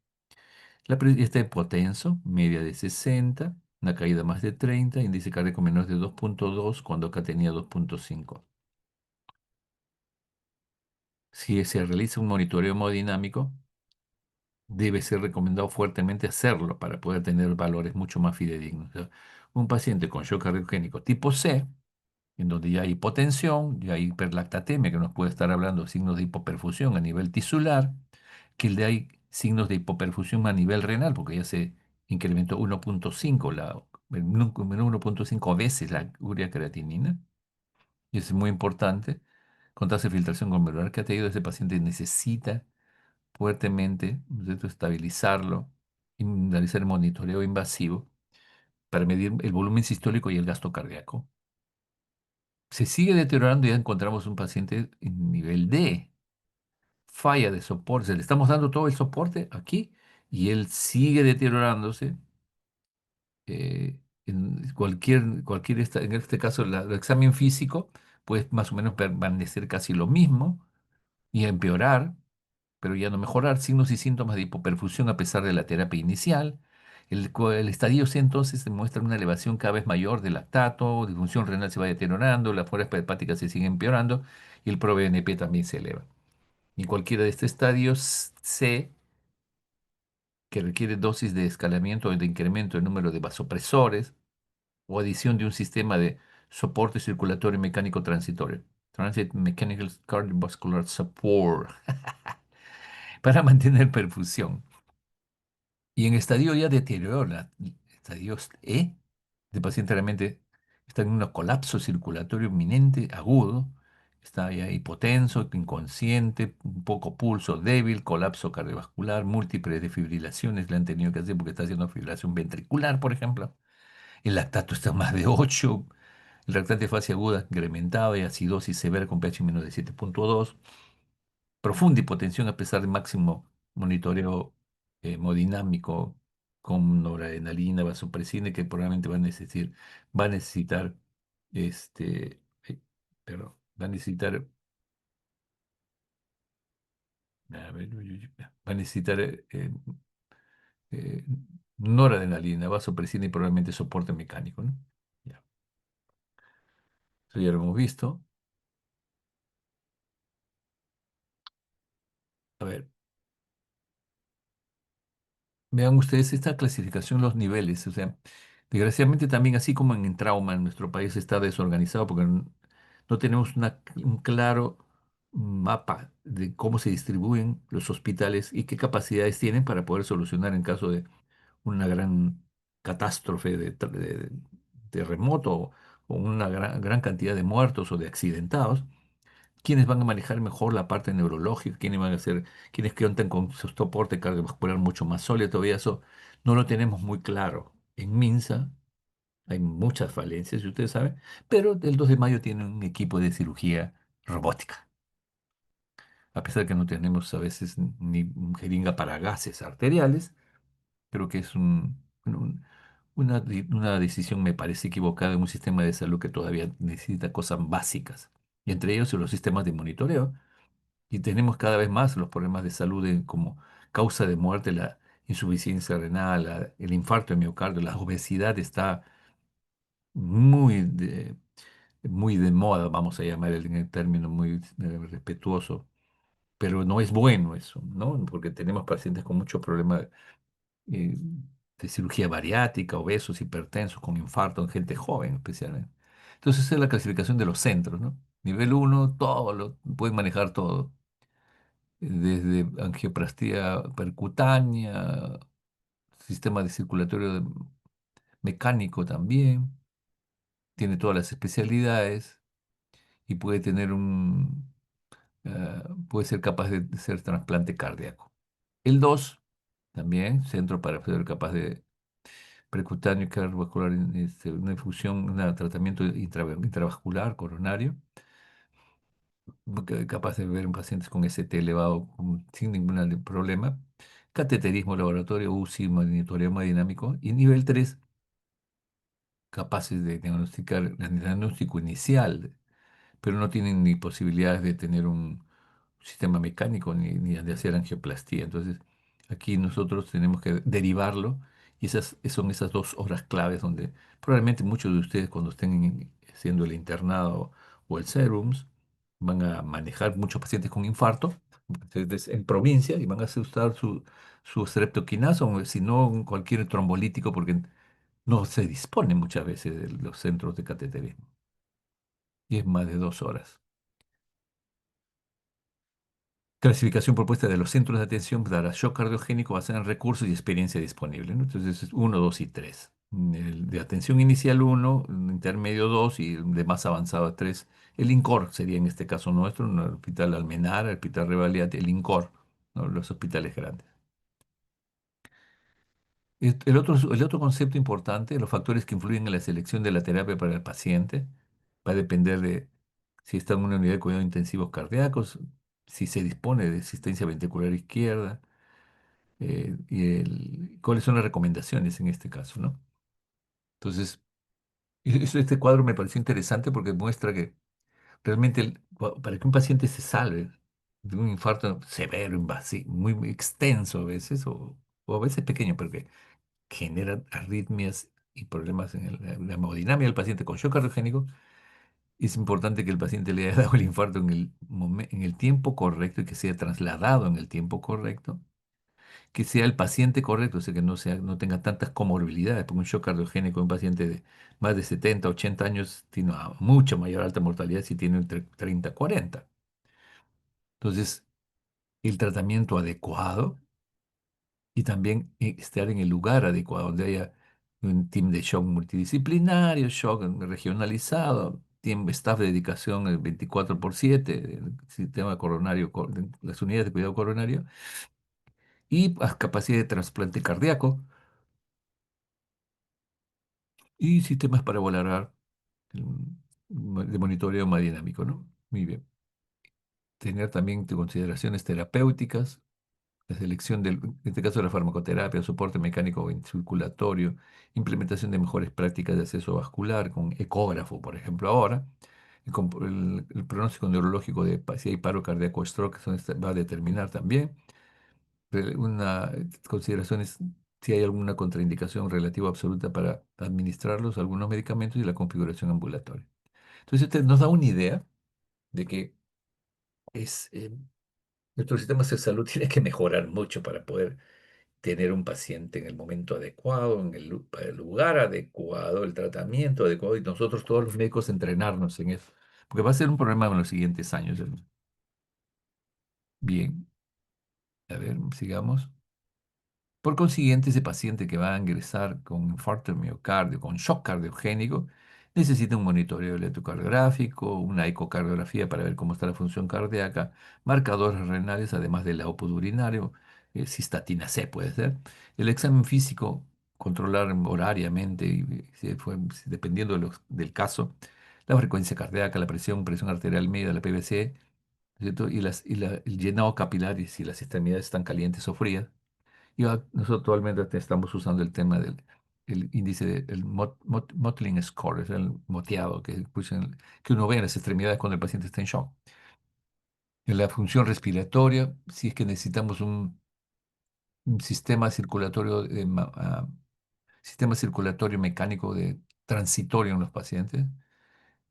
Está hipotenso, media de 60, una caída más de 30, índice cardíaco menor de 2,2 cuando acá tenía 2,5. Si se realiza un monitoreo hemodinámico, debe ser recomendado fuertemente hacerlo para poder tener valores mucho más fidedignos. O sea, un paciente con shock cardiogénico tipo C, en donde ya hay hipotensión, ya hay hiperlactatemia, que nos puede estar hablando de signos de hipoperfusión a nivel tisular, que el de hay signos de hipoperfusión a nivel renal, porque ya se incrementó 1,5 1,5 veces la urea creatinina, y eso es muy importante. Con tasa de filtración glomerular que ha tenido ese paciente necesita fuertemente, ¿no? Estabilizarlo y realizar el monitoreo invasivo para medir el volumen sistólico y el gasto cardíaco. Se sigue deteriorando y ya encontramos un paciente en nivel D, falla de soporte. Le estamos dando todo el soporte aquí y él sigue deteriorándose. En en este caso, el examen físico puede más o menos permanecer casi lo mismo y empeorar. pero ya no mejorar, signos y síntomas de hipoperfusión a pesar de la terapia inicial. El estadio C entonces demuestra una elevación cada vez mayor del lactato, disfunción renal se va deteriorando, la flora hepática se sigue empeorando y el ProBNP también se eleva. Y cualquiera de estos estadios C, que requiere dosis de escalamiento o de incremento del número de vasopresores o adición de un sistema de soporte circulatorio y mecánico transitorio, Transit Mechanical Cardiovascular Support, para mantener perfusión. Y en estadio ya deterioró, estadios E, de paciente realmente está en un colapso circulatorio inminente, agudo, está ya hipotenso, inconsciente, un poco pulso débil, colapso cardiovascular, múltiples defibrilaciones le han tenido que hacer porque está haciendo fibrilación ventricular, por ejemplo. El lactato está más de 8, el lactante fase aguda incrementado y acidosis severa con pH menos de 7,2, profunda hipotensión a pesar de máximo monitoreo hemodinámico con noradrenalina, vasopresina, que probablemente va a necesitar, eh, perdón, va a necesitar, a ver, va a necesitar eh, noradrenalina, vasopresina y probablemente soporte mecánico, ¿no? Ya, eso ya lo hemos visto. A ver, vean ustedes esta clasificación, los niveles. O sea, desgraciadamente también, así como en trauma, en nuestro país está desorganizado porque no tenemos un claro mapa de cómo se distribuyen los hospitales y qué capacidades tienen para poder solucionar en caso de una gran catástrofe de terremoto o una gran cantidad de muertos o de accidentados. ¿Quiénes van a manejar mejor la parte neurológica? ¿Quiénes van a ser, quiénes cuentan con su soporte cardiovascular mucho más sólido? Todavía eso no lo tenemos muy claro. En MINSA hay muchas falencias, si ustedes saben, pero el 2 de mayo tiene un equipo de cirugía robótica. A pesar de que no tenemos a veces ni jeringa para gases arteriales, creo que es una decisión, me parece equivocada en un sistema de salud que todavía necesita cosas básicas, y entre ellos los sistemas de monitoreo. Y tenemos cada vez más los problemas de salud como causa de muerte, la insuficiencia renal, el infarto de miocardio, la obesidad está muy muy de moda, vamos a llamar el término muy respetuoso, pero no es bueno eso, ¿no? Porque tenemos pacientes con muchos problemas eh, de cirugía bariátrica, obesos, hipertensos, con infarto, en gente joven especialmente. Entonces, esa es la clasificación de los centros, ¿no? Nivel uno todo pueden manejar todo desde angioplastía percutánea, sistema de circulatorio mecánico también, tiene todas las especialidades y puede tener puede ser capaz de hacer trasplante cardíaco. El 2 también, centro para ser capaz de percutáneo y cardiovascular, una infusión, un tratamiento intravascular coronario, capaz de ver en pacientes con ST elevado sin ningún problema. Cateterismo laboratorio, UCI, monitoreo hemodinámico. Y nivel 3 capaces de diagnosticar el diagnóstico inicial, pero no tienen ni posibilidades de tener un sistema mecánico ni de hacer angioplastía. Entonces, aquí nosotros tenemos que derivarlo y son esas 2 horas claves donde probablemente muchos de ustedes cuando estén haciendo el internado o el serums van a manejar muchos pacientes con infarto en provincia y van a usar su streptokinasa o si no cualquier trombolítico porque no se dispone muchas veces de los centros de cateterismo y es más de 2 horas. Clasificación propuesta de los centros de atención para shock cardiogénico basada en recursos y experiencia disponible, ¿no? Entonces, es 1, 2 y 3. El de atención inicial 1, intermedio 2 y el de más avanzado 3. El INCOR sería en este caso nuestro, ¿no? El Hospital Almenara, el Hospital Revaliate, el INCOR, ¿no? Los hospitales grandes. El otro concepto importante, los factores que influyen en la selección de la terapia para el paciente, va a depender de si está en una unidad de cuidados intensivos cardíacos, si se dispone de asistencia ventricular izquierda, y cuáles son las recomendaciones en este caso, ¿no? Entonces, este cuadro me pareció interesante porque muestra que realmente para que un paciente se salve de un infarto severo, invasivo, muy extenso a veces, o a veces pequeño, pero que genera arritmias y problemas en la hemodinamia del paciente con shock cardiogénico, es importante que el paciente le haya dado el infarto en el tiempo correcto y que sea trasladado en el tiempo correcto, que sea el paciente correcto, o sea, que no tenga tantas comorbilidades, porque un shock cardiogénico en un paciente de más de 70 80 años tiene una mucha mayor alta mortalidad si tiene entre 30 40. Entonces, el tratamiento adecuado y también estar en el lugar adecuado, donde haya un team de shock multidisciplinario, shock regionalizado, staff de dedicación 24/7, el sistema coronario, las unidades de cuidado coronario y capacidad de trasplante cardíaco y sistemas para valorar de monitoreo hemodinámico, ¿no? Muy bien. Tener también consideraciones terapéuticas, la selección en este caso de la farmacoterapia, soporte mecánico circulatorio, implementación de mejores prácticas de acceso vascular con ecógrafo, por ejemplo, ahora. El pronóstico neurológico de si hay paro cardíaco o stroke va a determinar también. Una consideración es si hay alguna contraindicación relativa absoluta para administrarlos, algunos medicamentos y la configuración ambulatoria. Entonces, este nos da una idea de que es, nuestro sistema de salud tiene que mejorar mucho para poder tener un paciente en el momento adecuado, el lugar adecuado, el tratamiento adecuado, y nosotros todos los médicos entrenarnos en eso, porque va a ser un problema en los siguientes años. Bien, a ver, sigamos. Por consiguiente, ese paciente que va a ingresar con infarto de miocardio, con shock cardiogénico, necesita un monitoreo electrocardiográfico, una ecocardiografía para ver cómo está la función cardíaca, marcadores renales, además del output urinario, cistatina C puede ser. El examen físico, controlar horariamente, dependiendo del caso, la frecuencia cardíaca, la presión, presión arterial media, la PVC, ¿cierto? El llenado capilar y si las extremidades están calientes o frías. Nosotros actualmente estamos usando el tema del el índice del mottling score, es el moteado que uno ve en las extremidades cuando el paciente está en shock. En la función respiratoria, si es que necesitamos un sistema circulatorio mecánico transitorio en los pacientes,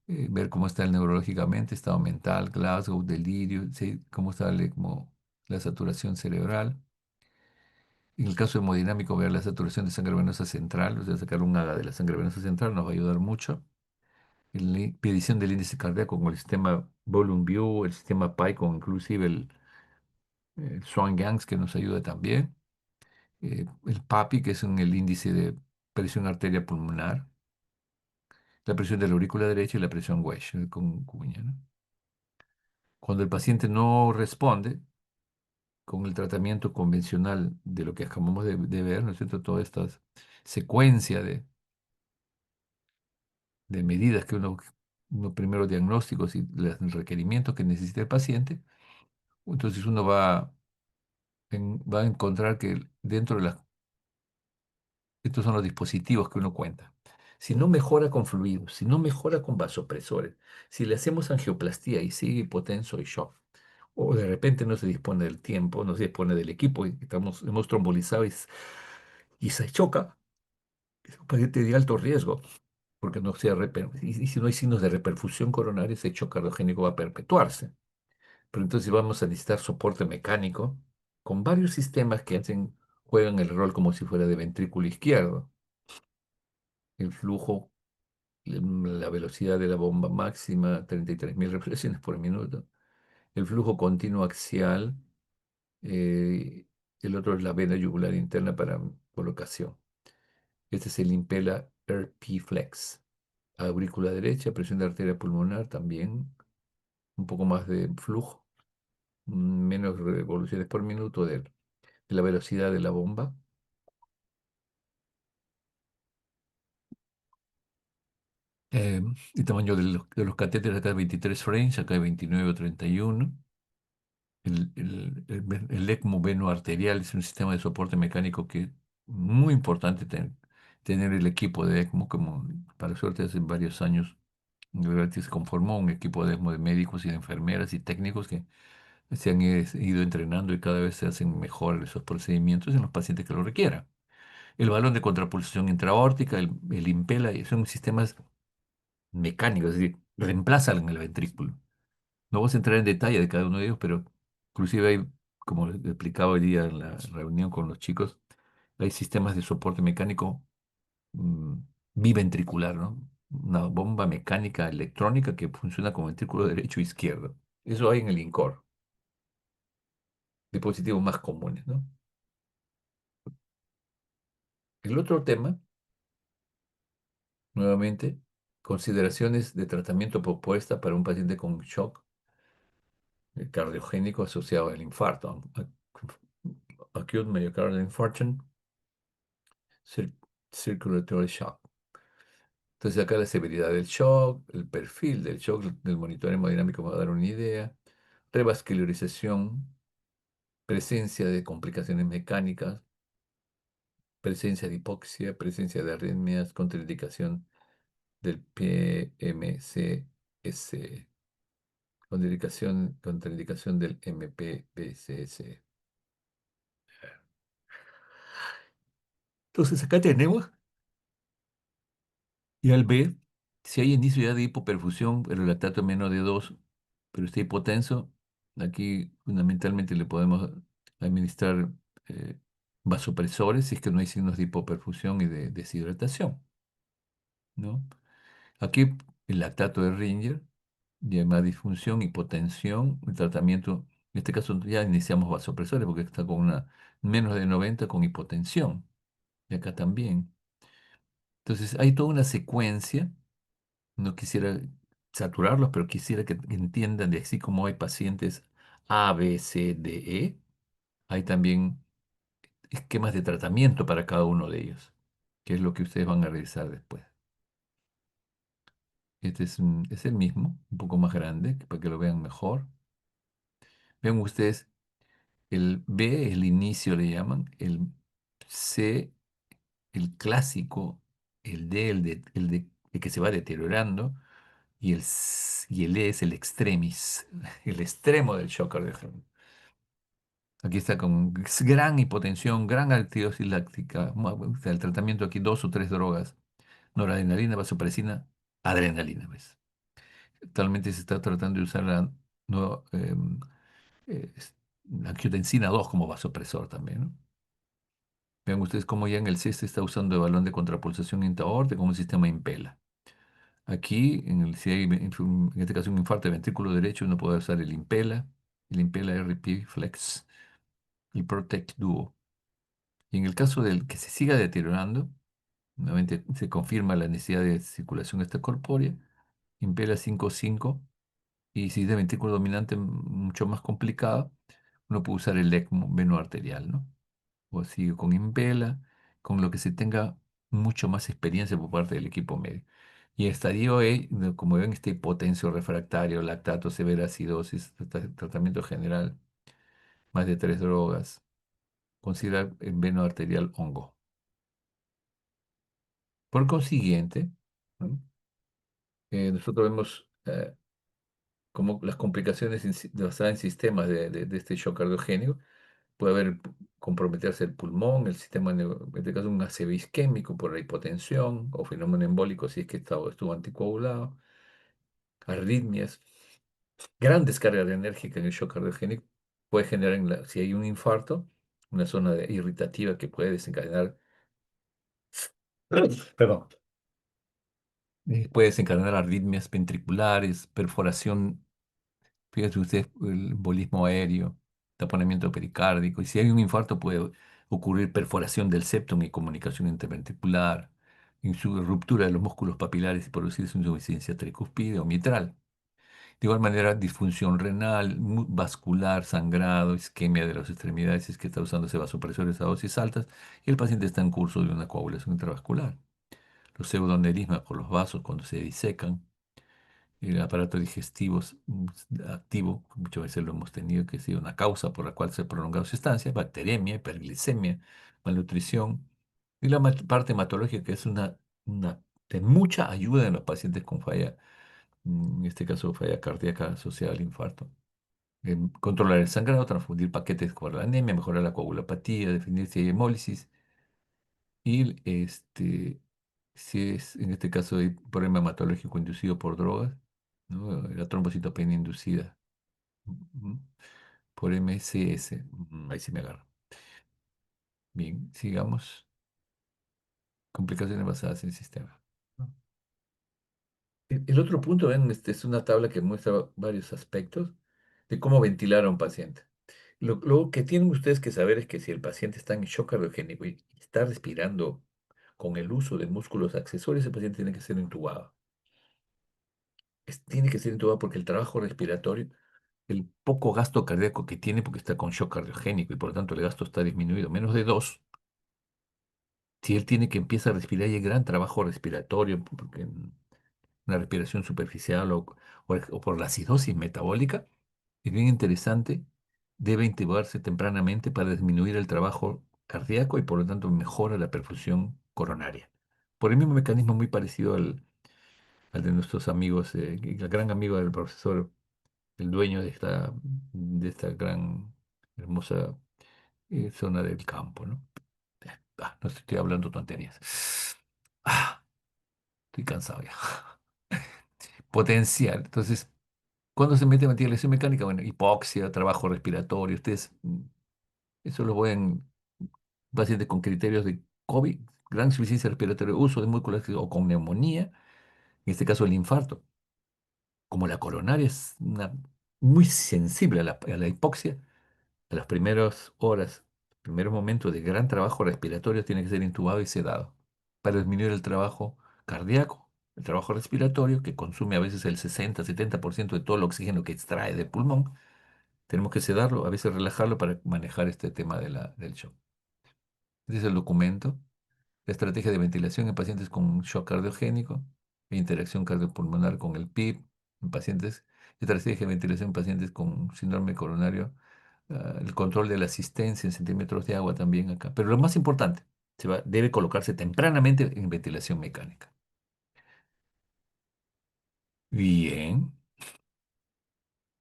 ver cómo está el neurológicamente, estado mental, Glasgow, delirio, sí, cómo está como la saturación cerebral. En el caso hemodinámico, ver la saturación de sangre venosa central, o sea, sacar un AGA de la sangre venosa central nos va a ayudar mucho. Medición del índice cardíaco con el sistema Volume View, el sistema PICO, inclusive el Swan-Ganz que nos ayuda también. El PAPI, que es el índice de presión arteria pulmonar, la presión de la aurícula derecha y la presión Wedge, con cuña, ¿no? Cuando el paciente no responde con el tratamiento convencional de lo que acabamos de ver, ¿no es cierto? Toda esta secuencia de medidas que uno primero diagnósticos y los requerimientos que necesita el paciente, entonces uno va a encontrar que dentro de estos son los dispositivos que uno cuenta. Si no mejora con fluidos, si no mejora con vasopresores, si le hacemos angioplastía y sigue hipotenso y shock, o de repente no se dispone del tiempo, no se dispone del equipo y hemos trombolizado y se choca, es un paciente de alto riesgo porque no sea y si no hay signos de reperfusión coronaria, ese hecho cardiogénico va a perpetuarse. Pero entonces vamos a necesitar soporte mecánico con varios sistemas que juegan el rol como si fuera de ventrículo izquierdo. El flujo, la velocidad de la bomba máxima, 33.000 revoluciones por minuto. El flujo continuo axial. eh, el otro es la vena yugular interna para colocación. Este es el Impela RP Flex. Aurícula derecha, presión de arteria pulmonar también, un poco más de flujo, menos revoluciones por minuto de la velocidad de la bomba. Eh, el tamaño de los catéteres acá es 23 frames, acá es 29 o 31. El ECMO veno-arterial es un sistema de soporte mecánico que es muy importante tener el equipo de ECMO, como para suerte hace varios años se conformó un equipo de ECMO de médicos y de enfermeras y técnicos que se han ido entrenando y cada vez se hacen mejor esos procedimientos en los pacientes que lo requieran. El balón de contrapulsación intraórtica, el Impela, y son sistemas mecánicos, es decir, reemplazan el ventrículo. No vamos a entrar en detalle de cada uno de ellos, pero inclusive hay, como les explicaba hoy día en la reunión con los chicos, hay sistemas de soporte mecánico mm, biventricular, ¿no? Una bomba mecánica electrónica que funciona con ventrículo derecho e izquierdo. Eso hay en el INCOR, dispositivos más comunes, ¿no? El otro tema, nuevamente, consideraciones de tratamiento propuesta para un paciente con shock cardiogénico asociado al infarto, acute myocardial infarction, cir- circulatory shock. Entonces acá la severidad del shock, el perfil del shock, del monitoreo hemodinámico me va a dar una idea, revascularización, presencia de complicaciones mecánicas, presencia de hipoxia, presencia de arritmias, contraindicación del PMCS, contraindicación del MPBCS. Entonces acá tenemos, y al ver si hay indicio ya de hipoperfusión, el lactato menos de 2, pero está hipotenso, aquí fundamentalmente le podemos administrar eh, vasopresores si es que no hay signos de hipoperfusión y de deshidratación, ¿no? Aquí el lactato de Ringer, llama disfunción, hipotensión, el tratamiento, en este caso ya iniciamos vasopresores porque está con una menos de 90 con hipotensión, y acá también. Entonces hay toda una secuencia, no quisiera saturarlos, pero quisiera que entiendan de así como hay pacientes A, B, C, D, E, hay también esquemas de tratamiento para cada uno de ellos, que es lo que ustedes van a revisar después. Este es el mismo, un poco más grande, para que lo vean mejor. Vean ustedes, el B, el inicio le llaman, el C, el clásico, el D, el que se va deteriorando, y el E es el extremis, el extremo del shock cardiogénico. Aquí está con gran hipotensión, gran actidosis láctica, o sea, el tratamiento aquí dos o tres drogas, noradrenalina, vasopresina, adrenalina, ¿ves? Actualmente se está tratando de usar la nueva, angiotensina 2 como vasopresor también, ¿no? Vean ustedes cómo ya en el C se está usando el balón de contrapulsación intraaórtica como un sistema Impela. Aquí, si hay, en este caso, un infarto de ventrículo derecho, uno puede usar el Impela RP Flex, el Protect Duo. Y en el caso del que se siga deteriorando, nuevamente se confirma la necesidad de circulación extracorpórea, Impela 5.5, y si es de ventrículo dominante mucho más complicado, uno puede usar el ECMO venoarterial, ¿no? O sigue con Impela, con lo que se tenga mucho más experiencia por parte del equipo médico. Y estadio E, como ven, este hipotenso refractario, lactato, severa acidosis, tratamiento general, más de tres drogas, considerar el veno arterial hongo. Por consiguiente, ¿no? Nosotros vemos como las complicaciones basadas en sistemas de este shock cardiogénico. Puede haber comprometerse el pulmón, el sistema, en este caso un ACV isquémico por la hipotensión o fenómeno embólico si es que estuvo anticoagulado, arritmias, gran descarga de enérgica en el shock cardiogénico puede generar, si hay un infarto, una zona irritativa que puede desencadenar, perdón, puede desencadenar arritmias ventriculares, perforación. Fíjese usted, el embolismo aéreo, taponamiento pericárdico, y si hay un infarto puede ocurrir perforación del septum y comunicación interventricular, ruptura de los músculos papilares y producirse insuficiencia tricuspide o mitral. De igual manera, disfunción renal, vascular, sangrado, isquemia de las extremidades, si es que está usándose vasopresores a dosis altas, y el paciente está en curso de una coagulación intravascular. Los pseudoaneurismas por los vasos cuando se disecan, el aparato digestivo activo, muchas veces lo hemos tenido, que ha sido una causa por la cual se ha prolongado su estancia, bacteremia, hiperglicemia, malnutrición, y la parte hematológica, que es una de mucha ayuda en los pacientes con falla, en este caso falla cardíaca asociada al infarto. controlar el sangrado, transfundir paquetes por la anemia, mejorar la coagulopatía, definir si hay hemólisis y si es, en este caso, hay problema hematológico inducido por drogas, ¿no? La trombocitopenia inducida ujú, por MSS. Ahí sí me agarro. Bien, sigamos. Complicaciones basadas en sistema. ¿No? El otro punto, ven, es una tabla que muestra varios aspectos de cómo ventilar a un paciente. Lo que tienen ustedes que saber es que si el paciente está en shock cardiogénico y está respirando con el uso de músculos accesorios, ese paciente tiene que ser intubado. Tiene que ser intubado porque el trabajo respiratorio, el poco gasto cardíaco que tiene porque está con shock cardiogénico y por lo tanto el gasto está disminuido, menos de 2. Si él tiene que empieza a respirar y hay gran trabajo respiratorio, porque una respiración superficial o por la acidosis metabólica, es bien interesante, debe intubarse tempranamente para disminuir el trabajo cardíaco y por lo tanto mejora la perfusión coronaria. Por el mismo mecanismo muy parecido al de nuestros amigos, el gran amigo del profesor, el dueño de esta gran, hermosa zona del campo, ¿no? No estoy hablando tonterías. Ah, estoy cansado ya. Potencial. Entonces, ¿cuándo se mete en ventilación mecánica? Bueno, hipoxia, trabajo respiratorio. Ustedes, eso lo ven pacientes con criterios de COVID, gran insuficiencia respiratoria, uso de músculos o con neumonía, en este caso el infarto. Como la coronaria es muy sensible a la hipoxia, a las primeras horas, primeros momentos de gran trabajo respiratorio, tiene que ser intubado y sedado para disminuir el trabajo cardíaco, el trabajo respiratorio, que consume a veces el 60-70% de todo el oxígeno que extrae del pulmón. Tenemos que sedarlo, a veces relajarlo para manejar este tema del shock. Este es el documento. La estrategia de ventilación en pacientes con shock cardiogénico e interacción cardiopulmonar con el PIB en pacientes, estrategia de ventilación en pacientes con síndrome coronario, el control de la asistencia en centímetros de agua también acá. Pero lo más importante, debe colocarse tempranamente en ventilación mecánica. Bien.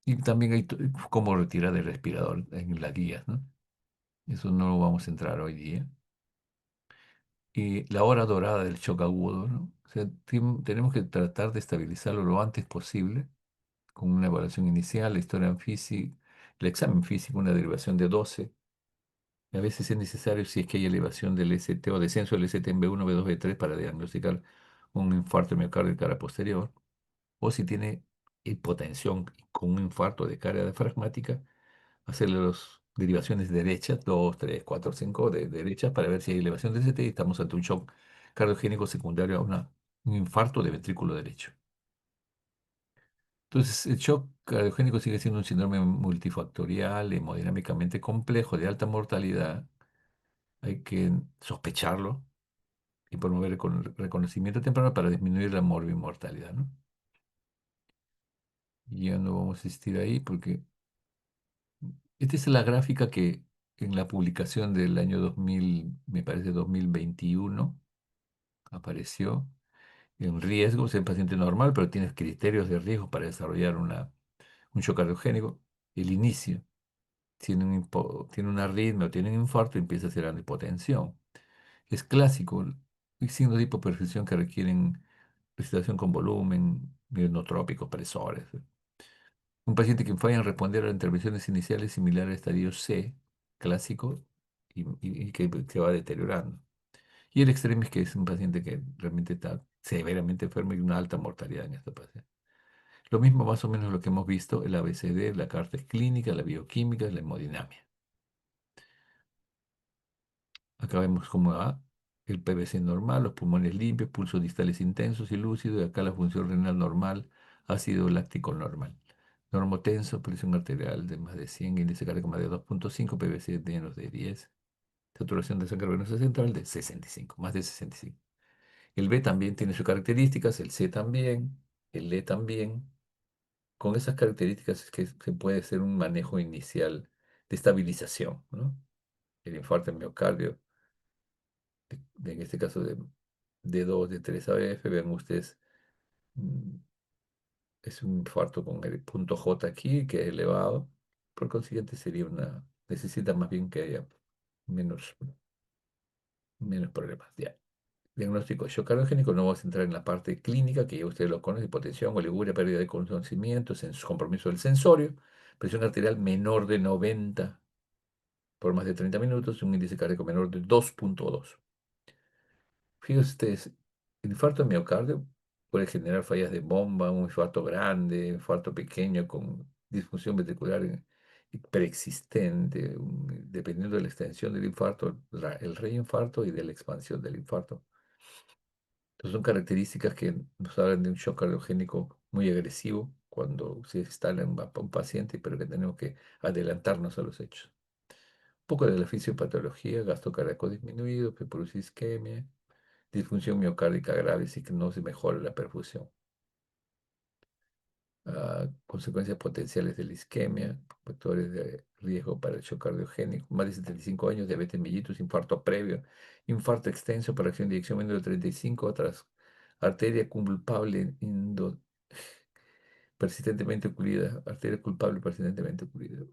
Y también hay cómo retirar el respirador en las guías, ¿no? Eso no lo vamos a entrar hoy día. Y la hora dorada del shock agudo, ¿no? O sea, tenemos que tratar de estabilizarlo lo antes posible con una evaluación inicial, la historia en física, el examen físico, una derivación de 12. Y a veces es necesario si es que hay elevación del ST o descenso del ST en B1, B2, B3 para diagnosticar un infarto de miocardio de cara posterior. O si tiene hipotensión con un infarto de cara diafragmática, hacerle las derivaciones derechas, 2, 3, 4, 5 de derechas para ver si hay elevación del ST y estamos ante un shock cardiogénico secundario a un infarto de ventrículo derecho. Entonces, el shock cardiogénico sigue siendo un síndrome multifactorial, hemodinámicamente complejo, de alta mortalidad. Hay que sospecharlo y promover el reconocimiento temprano para disminuir la morbimortalidad, ¿no? Y ya no vamos a insistir ahí porque esta es la gráfica que en la publicación del año 2000, me parece 2021, apareció en riesgo, es el paciente normal, pero tiene criterios de riesgo para desarrollar un shock cardiogénico. El inicio. Tiene una arritmia o tiene un infarto y empieza a hacer una hipotensión. Es clásico, hay signos de hipoperfusión que requieren respiración con volumen, inotrópicos, presores. Un paciente que falla en responder a las intervenciones iniciales similar al estadio C, clásico, y que se va deteriorando. Y el extremis, que es un paciente que realmente está severamente enfermo y una alta mortalidad en esta paciente. Lo mismo más o menos lo que hemos visto, el ABCD, la carta clínica, la bioquímica, la hemodinamia. Acá vemos cómo va el PVC normal, los pulmones limpios, pulsos distales intensos y lúcidos, y acá la función renal normal, ácido láctico normal. Normotenso, presión arterial de más de 100, índice cardíaco más de 2,5, PVC menos de 10, saturación de sangre venosa central de 65, más de 65. El B también tiene sus características, el C también, el E también. Con esas características es que se puede hacer un manejo inicial de estabilización, ¿no? El infarto en miocardio en este caso de 2 de 3 AF, vean ustedes, mm, es un infarto con el punto J aquí, que es elevado, Por consiguiente, necesita más bien que haya menos, menos problemas. Ya. Diagnóstico shock cardiogénico, no vamos a entrar en la parte clínica, que ya ustedes lo conocen: hipotensión, oliguria, pérdida de conocimiento, compromiso del sensorio, presión arterial menor de 90 por más de 30 minutos, un índice cardíaco menor de 2,2. Fíjense ustedes, el infarto de miocardio puede generar fallas de bomba, un infarto grande, infarto pequeño con disfunción ventricular preexistente, dependiendo de la extensión del infarto, el reinfarto y de la expansión del infarto. Entonces son características que nos hablan de un shock cardiogénico muy agresivo cuando se instala en un paciente, pero que tenemos que adelantarnos a los hechos. Un poco de la fisiopatología: gasto cardíaco disminuido, que produce isquemia, disfunción miocárdica grave si que no se mejora la perfusión. Consecuencias potenciales de la isquemia, factores de riesgo para el shock cardiogénico: más de 75 años, diabetes mellitus, infarto previo, infarto extenso por acción de eyección menor de 35, otras, arteria culpable persistentemente ocurrida, arteria culpable persistentemente ocurrida.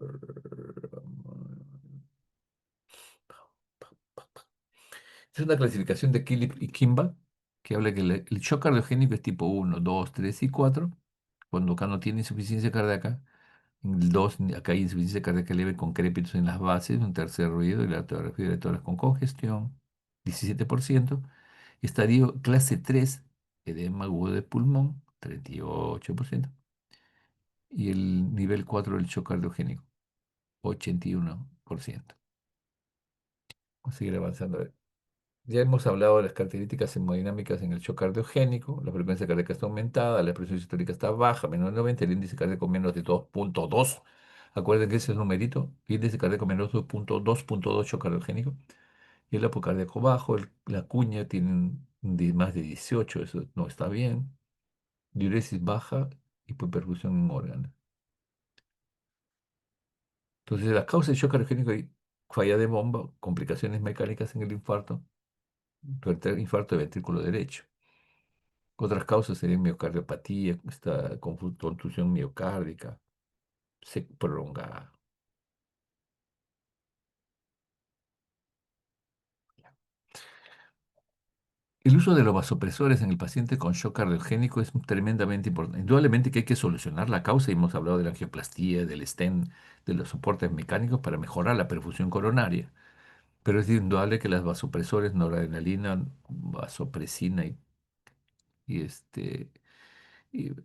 Es una clasificación de Killip y Kimball que habla que el shock cardiogénico es tipo 1, 2, 3 y 4, cuando acá no tiene insuficiencia cardíaca. En el 2, acá hay insuficiencia cardíaca leve con crépitos en las bases, un tercer ruido y la radiografía de tórax con congestión, 17%. Estadio clase 3, edema agudo de pulmón, 38%. Y el nivel 4 del shock cardiogénico, 81%. Vamos a seguir avanzando. Ya hemos hablado de las características hemodinámicas en el shock cardiogénico. La frecuencia cardíaca está aumentada, la presión sistólica está baja, menos de 90, el índice cardíaco menos de 2,2. Acuerden que ese es el numerito: índice cardíaco menos de 2,2 shock cardiogénico. Y el apocardíaco bajo, la cuña tiene más de 18, eso no está bien. Diuresis baja, hipoperfusión en órganos. Entonces, las causas de shock cardiogénico: hay falla de bomba, complicaciones mecánicas en el infarto, infarto de ventrículo derecho. Otras causas serían miocardiopatía, esta contusión miocárdica prolongada. El uso de los vasopresores en el paciente con shock cardiogénico es tremendamente importante. Indudablemente que hay que solucionar la causa, y hemos hablado de la angioplastía, del stent, de los soportes mecánicos para mejorar la perfusión coronaria. Pero es indudable que las vasopresores, noradrenalina, vasopresina y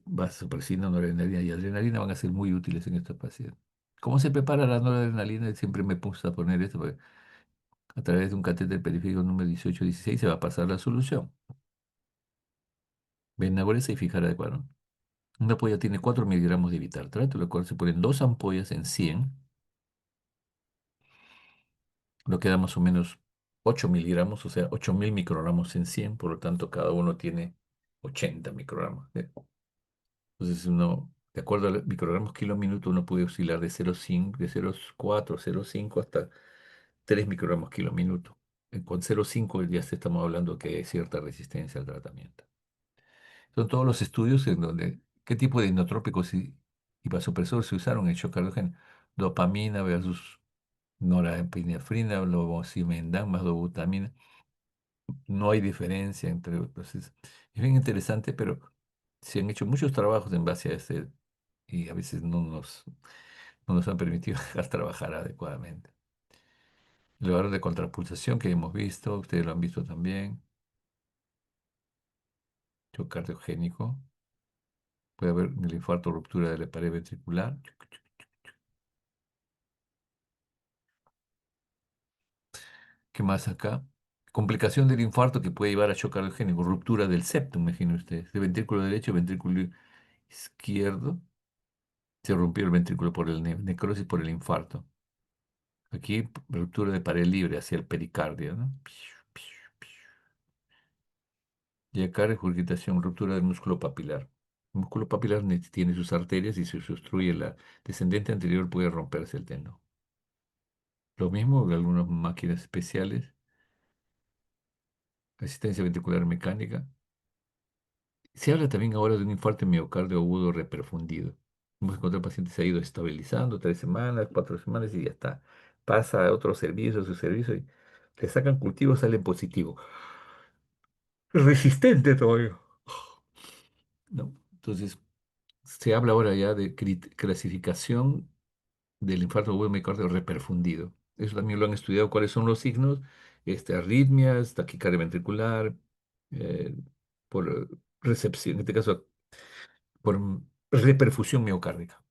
vasopresina, noradrenalina y adrenalina, van a ser muy útiles en estos pacientes. ¿Cómo se prepara la noradrenalina? Siempre me puse a poner esto, porque a través de un catéter periférico número 18-16 se va a pasar la solución. Vena gruesa y fijar adecuado. Una ampolla tiene 4 miligramos de vitartrato, lo cual se ponen dos ampollas en 100, lo que da más o menos 8 miligramos, o sea, 8.000 microgramos en 100, por lo tanto cada uno tiene 80 microgramos. Entonces uno, de acuerdo a los microgramos kilo minuto, uno puede oscilar de 0,5, de 0,4, 0,5 hasta 3 microgramos kilo minuto. Con 0,5 ya estamos hablando que hay cierta resistencia al tratamiento. Son todos los estudios en donde qué tipo de inotrópicos y vasopresores se usaron en shock cardiogénico: dopamina versus norepinefrina, levosimendan más dobutamina. No hay diferencia entre. Entonces, es bien interesante, pero se han hecho muchos trabajos en base a este, y a veces no nos han permitido dejar trabajar adecuadamente. El valor de contrapulsación que hemos visto, ustedes lo han visto también, shock cardiogénico. Puede haber en el infarto ruptura de la pared ventricular. ¿Qué más acá? Complicación del infarto que puede llevar a shock cardiogénico: ruptura del septum, imaginen ustedes, de ventrículo derecho, ventrículo izquierdo. Se rompió el ventrículo por el necrosis por el infarto. Aquí, ruptura de pared libre hacia el pericardio, ¿no? Y acá, regurgitación, ruptura del músculo papilar. El músculo papilar tiene sus arterias, y si se obstruye la descendente anterior puede romperse el tendón. Lo mismo que algunas máquinas especiales, asistencia ventricular mecánica. Se habla también ahora de un infarto miocardio agudo reperfundido. Hemos encontrado el paciente se ha ido estabilizando 3 semanas, 4 semanas y ya está. Pasa a otro servicio, a su servicio y le sacan cultivo, sale positivo. Resistente todavía. ¿No? Entonces, se habla ahora ya de clasificación del infarto agudo miocardio reperfundido. Eso también lo han estudiado, cuáles son los signos, arritmias, taquicardia ventricular, eh, por recepción, en este caso, por reperfusión miocárdica.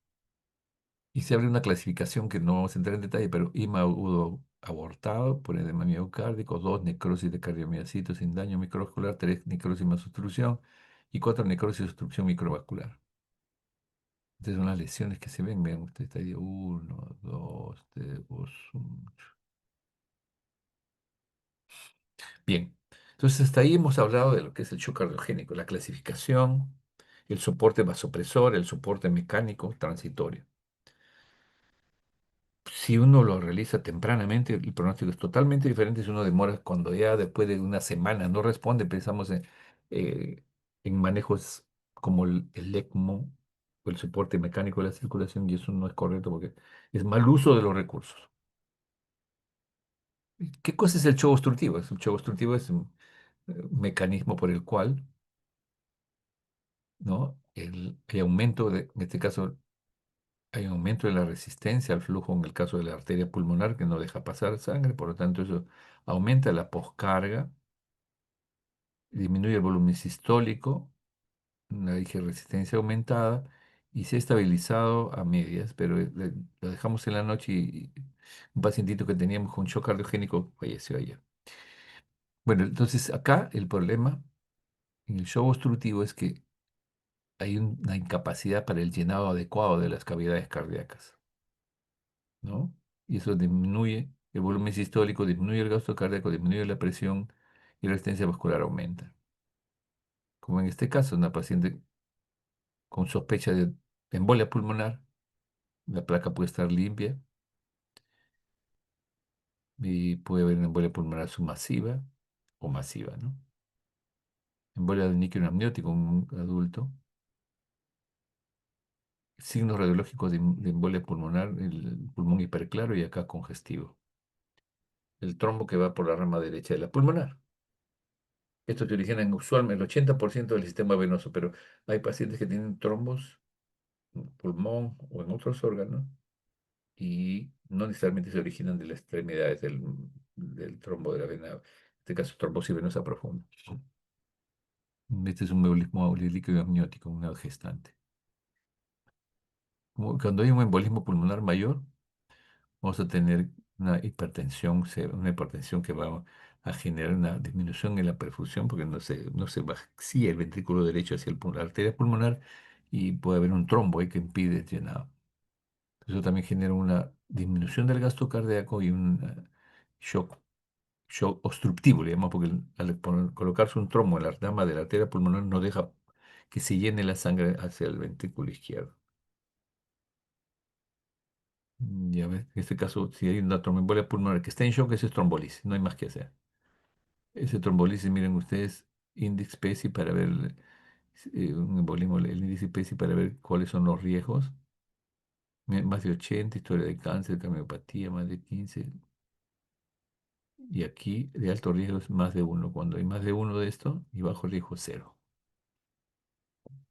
Y se abre una clasificación que no vamos a entrar en detalle, pero IMA agudo abortado por edema miocárdico, 2 necrosis de cardiomiocito sin daño microvascular, 3 necrosis más obstrucción y 4 necrosis de obstrucción microvascular. Estas son las lesiones que se ven, vean ustedes, estadio 1, 2, 3, bien, entonces hasta ahí hemos hablado de lo que es el shock cardiogénico, la clasificación, el soporte vasopresor, el soporte mecánico transitorio. Si uno lo realiza tempranamente, el pronóstico es totalmente diferente. Si uno demora, cuando ya después de una semana no responde, pensamos eh, en manejos como el ECMO o el soporte mecánico de la circulación, y eso no es correcto porque es mal uso de los recursos. ¿Qué cosa es el shock obstructivo? El shock obstructivo es un mecanismo por el cual, ¿no? Hay aumento en este caso, hay un aumento de la resistencia al flujo en el caso de la arteria pulmonar que no deja pasar sangre, por lo tanto eso aumenta la poscarga, disminuye el volumen sistólico, una dije resistencia aumentada y se ha estabilizado a medias, pero lo dejamos en la noche y un pacientito que teníamos con shock cardiogénico falleció ayer. Bueno, entonces acá el problema en el shock obstructivo es que hay una incapacidad para el llenado adecuado de las cavidades cardíacas, ¿no? Y eso disminuye el volumen sistólico, disminuye el gasto cardíaco, disminuye la presión y la resistencia vascular aumenta. Como en este caso, una paciente con sospecha de embolia pulmonar, la placa puede estar limpia y puede haber una embolia pulmonar submasiva o masiva, ¿no? Embolia del níquel amniótico en un adulto, signos radiológicos de embolia pulmonar, el pulmón hiperclaro y acá congestivo. El trombo que va por la rama derecha de la pulmonar. Esto se origina en usualmente el 80% del sistema venoso, pero hay pacientes que tienen trombos en el pulmón o en otros órganos y no necesariamente se originan de las extremidades del trombo de la vena, en este caso trombosis venosa profunda. Este es un embolismo líquido amniótico, una gestante. Cuando hay un embolismo pulmonar mayor, vamos a tener una hipertensión, una hipertensión que va a generar una disminución en la perfusión porque no se vacía el ventrículo derecho hacia la arteria pulmonar y puede haber un trombo ahí que impide el llenado. Eso también genera una disminución del gasto cardíaco y un shock obstructivo, le llamamos, porque colocarse un trombo en la rama de la arteria pulmonar no deja que se llene la sangre hacia el ventrículo izquierdo. Ya ves, en este caso, si hay una tromboembolia pulmonar que está en shock, eso es trombolisis, no hay más que hacer. Ese trombolisis, miren ustedes, índice PESI para ver un embolismo, el índice PESI para ver cuáles son los riesgos. Más de 80, historia de cáncer, cardiopatía, más de 15. Y aquí de alto riesgo es más de uno. Cuando hay más de uno de esto y bajo riesgo cero.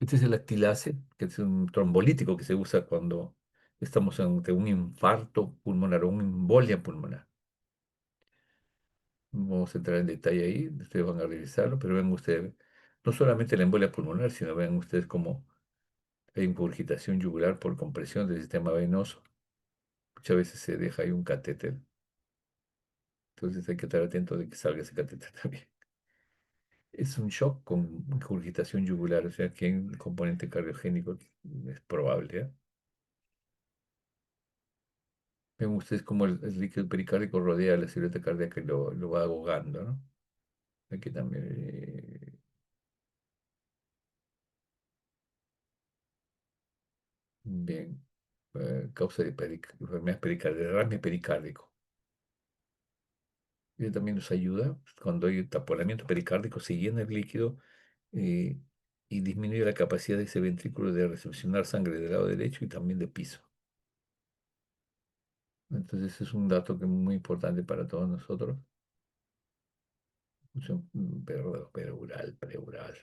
Este es el actilase, que es un trombolítico que se usa cuando estamos ante un infarto pulmonar o una embolia pulmonar. No vamos a entrar en detalle ahí, ustedes van a revisarlo, pero vean ustedes, no solamente la embolia pulmonar, sino vean ustedes cómo hay ingurgitación yugular por compresión del sistema venoso. Muchas veces se deja ahí un catéter, entonces hay que estar atento de que salga ese catéter también. Es un shock con ingurgitación yugular, o sea que hay un componente cardiogénico es probable, ¿eh? Ven ustedes cómo el líquido pericárdico rodea la silueta cardíaca y lo va ahogando, ¿no? Aquí también, bien, causa de enfermedad pericárdica, derrame pericárdico. Y también nos ayuda cuando hay taponamiento pericárdico, se llena el líquido. y disminuye la capacidad de ese ventrículo de recepcionar sangre del lado derecho y también de piso. Entonces es un dato que es muy importante para todos nosotros. Pleural, pleural.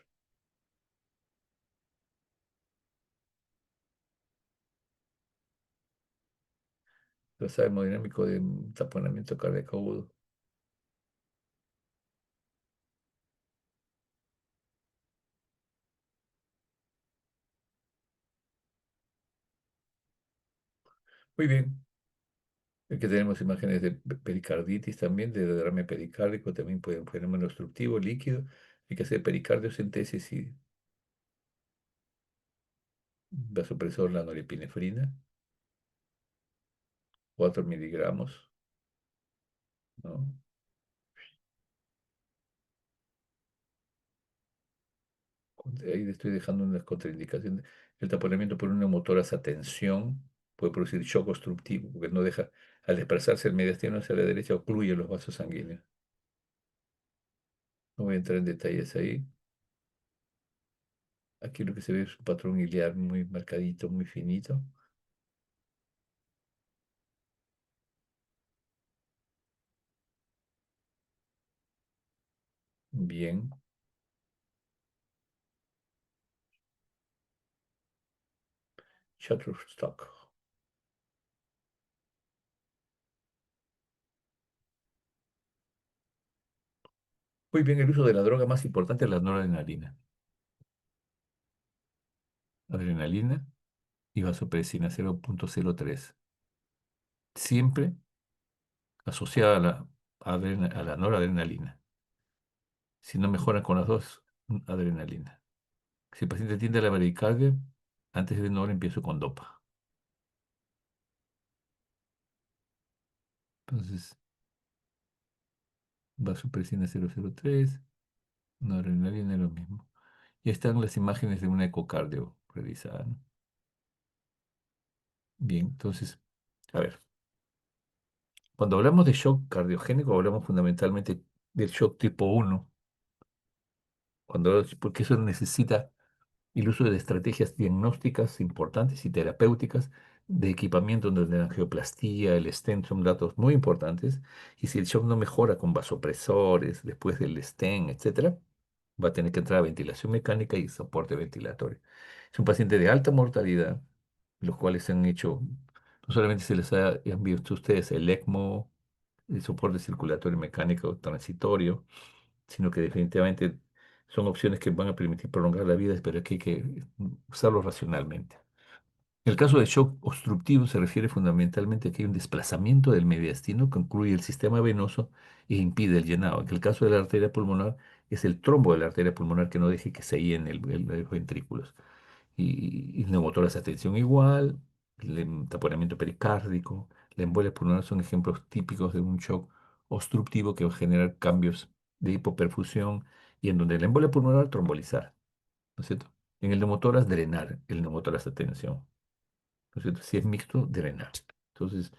Trazado hemodinámico de taponamiento cardíaco agudo. Muy bien. Aquí tenemos imágenes de pericarditis también, de derrame pericárdico, también puede un fenómeno obstructivo líquido. Hay que hacer pericardiocentesis y vasopresor, la norepinefrina, 4 miligramos, ¿no? Ahí le estoy dejando unas contraindicaciones. El taponamiento por un neumotórax a tensión puede producir shock obstructivo, porque no deja, al desplazarse el mediastino hacia la derecha, ocluye los vasos sanguíneos. No voy a entrar en detalles ahí. Aquí lo que se ve es un patrón iliar muy marcadito, muy finito. Bien. Shutterstock. Muy bien, el uso de la droga más importante es la noradrenalina. Adrenalina y vasopresina 0,03. Siempre asociada a a la noradrenalina. Si no mejoran con las dos, adrenalina. Si el paciente tiende a la bradicardia, antes de no empiezo con dopa. Entonces, vasopresina 0,03, noradrenalina es lo mismo. Y están las imágenes de un ecocardio realizada, ¿no? Bien, entonces, a ver, cuando hablamos de shock cardiogénico, hablamos fundamentalmente del shock tipo uno, porque eso necesita el uso de estrategias diagnósticas importantes y terapéuticas, de equipamiento donde la angioplastía, el stent son datos muy importantes, y si el shock no mejora con vasopresores, después del stent, etcétera, va a tener que entrar a ventilación mecánica y soporte ventilatorio. Es un paciente de alta mortalidad, los cuales se han hecho, no solamente se les han visto ustedes el ECMO, el soporte circulatorio mecánico transitorio, sino que definitivamente son opciones que van a permitir prolongar la vida, pero que hay que usarlo racionalmente. El caso de shock obstructivo se refiere fundamentalmente a que hay un desplazamiento del mediastino que incluye el sistema venoso e impide el llenado. En el caso de la arteria pulmonar, es el trombo de la arteria pulmonar que no deje que se llenen los ventrículos. Y neumotoras a tensión igual, el taponamiento pericárdico, la embolia pulmonar son ejemplos típicos de un shock obstructivo que va a generar cambios de hipoperfusión y en donde la embolia pulmonar trombolizar, ¿no es cierto? En el neumotórax drenar, el neumotórax a tensión, ¿no es cierto? Si es mixto, drenar. Entonces,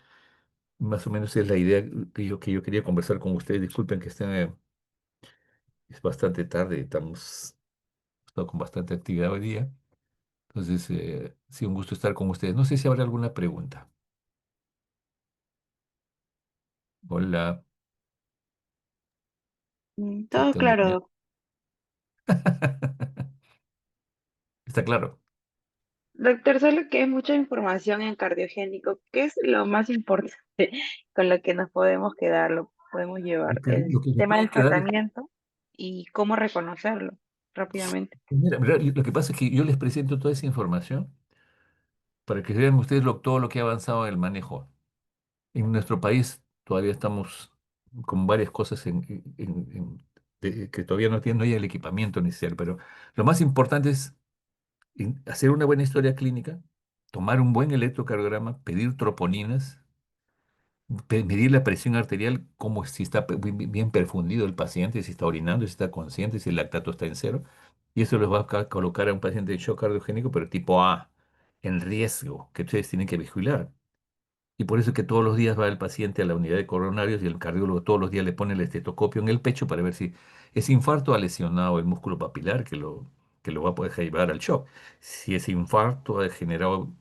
más o menos es la idea que yo quería conversar con ustedes. Disculpen que estén, es bastante tarde, estamos con bastante actividad hoy día. Entonces, sí, un gusto estar con ustedes. No sé si habrá alguna pregunta. Hola, ¿qué Todo tal, claro, Daniel? doc. Está claro. Doctor, solo que hay mucha información en cardiogénico. ¿Qué es lo más importante con lo que nos podemos quedar, lo podemos llevar? El Lo que le tema puede del quedar, tratamiento y cómo reconocerlo rápidamente. mira, lo que pasa es que yo les presento toda esa información para que vean ustedes todo lo que ha avanzado en el manejo. En nuestro país todavía estamos con varias cosas que todavía no hay el equipamiento necesario, pero lo más importante es hacer una buena historia clínica, tomar un buen electrocardiograma, pedir troponinas, medir la presión arterial, como si está bien perfundido el paciente, si está orinando, si está consciente, si el lactato está en cero. Y eso los va a colocar a un paciente en shock cardiogénico, pero tipo A, en riesgo, que ustedes tienen que vigilar. Y por eso es que todos los días va el paciente a la unidad de coronarios y el cardiólogo todos los días le pone el estetoscopio en el pecho para ver si es infarto ha lesionado el músculo papilar que lo va a poder llevar al shock. Si ese infarto ha generado,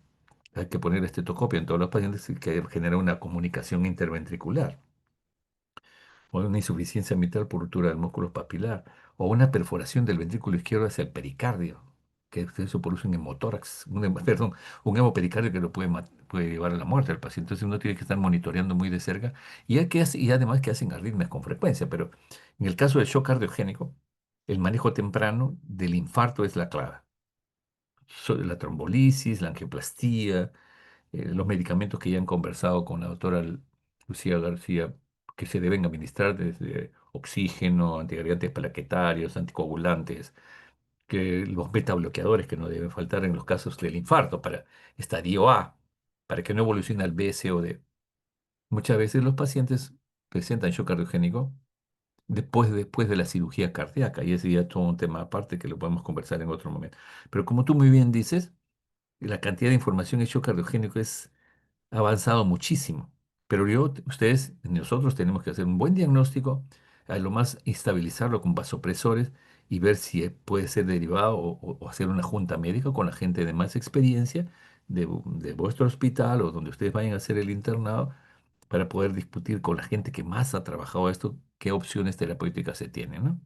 hay que poner estetoscopio en todos los pacientes que genera una comunicación interventricular o una insuficiencia mitral por ruptura del músculo papilar, o una perforación del ventrículo izquierdo hacia el pericardio, que eso produce un hemotórax, perdón, un hemopericardio que lo puede llevar a la muerte al paciente. Entonces uno tiene que estar monitoreando muy de cerca y además que hacen arritmias con frecuencia. Pero en el caso del shock cardiogénico, el manejo temprano del infarto es la clave. La trombolisis, la angioplastía, los medicamentos que ya han conversado con la doctora Lucía García, que se deben administrar desde oxígeno, antiagregantes plaquetarios, anticoagulantes, que los beta bloqueadores que no deben faltar en los casos del infarto para estadio A, para que no evolucione al B, C o D. Muchas veces los pacientes presentan shock cardiogénico después de la cirugía cardíaca, y ese ya es todo un tema aparte que lo podemos conversar en otro momento. Pero como tú muy bien dices, la cantidad de información en shock cardiogénico ha avanzado muchísimo, pero nosotros tenemos que hacer un buen diagnóstico, a lo más estabilizarlo con vasopresores y ver si puede ser derivado o hacer una junta médica con la gente de más experiencia de vuestro hospital o donde ustedes vayan a hacer el internado para poder discutir con la gente que más ha trabajado esto qué opciones terapéuticas se tienen, ¿no?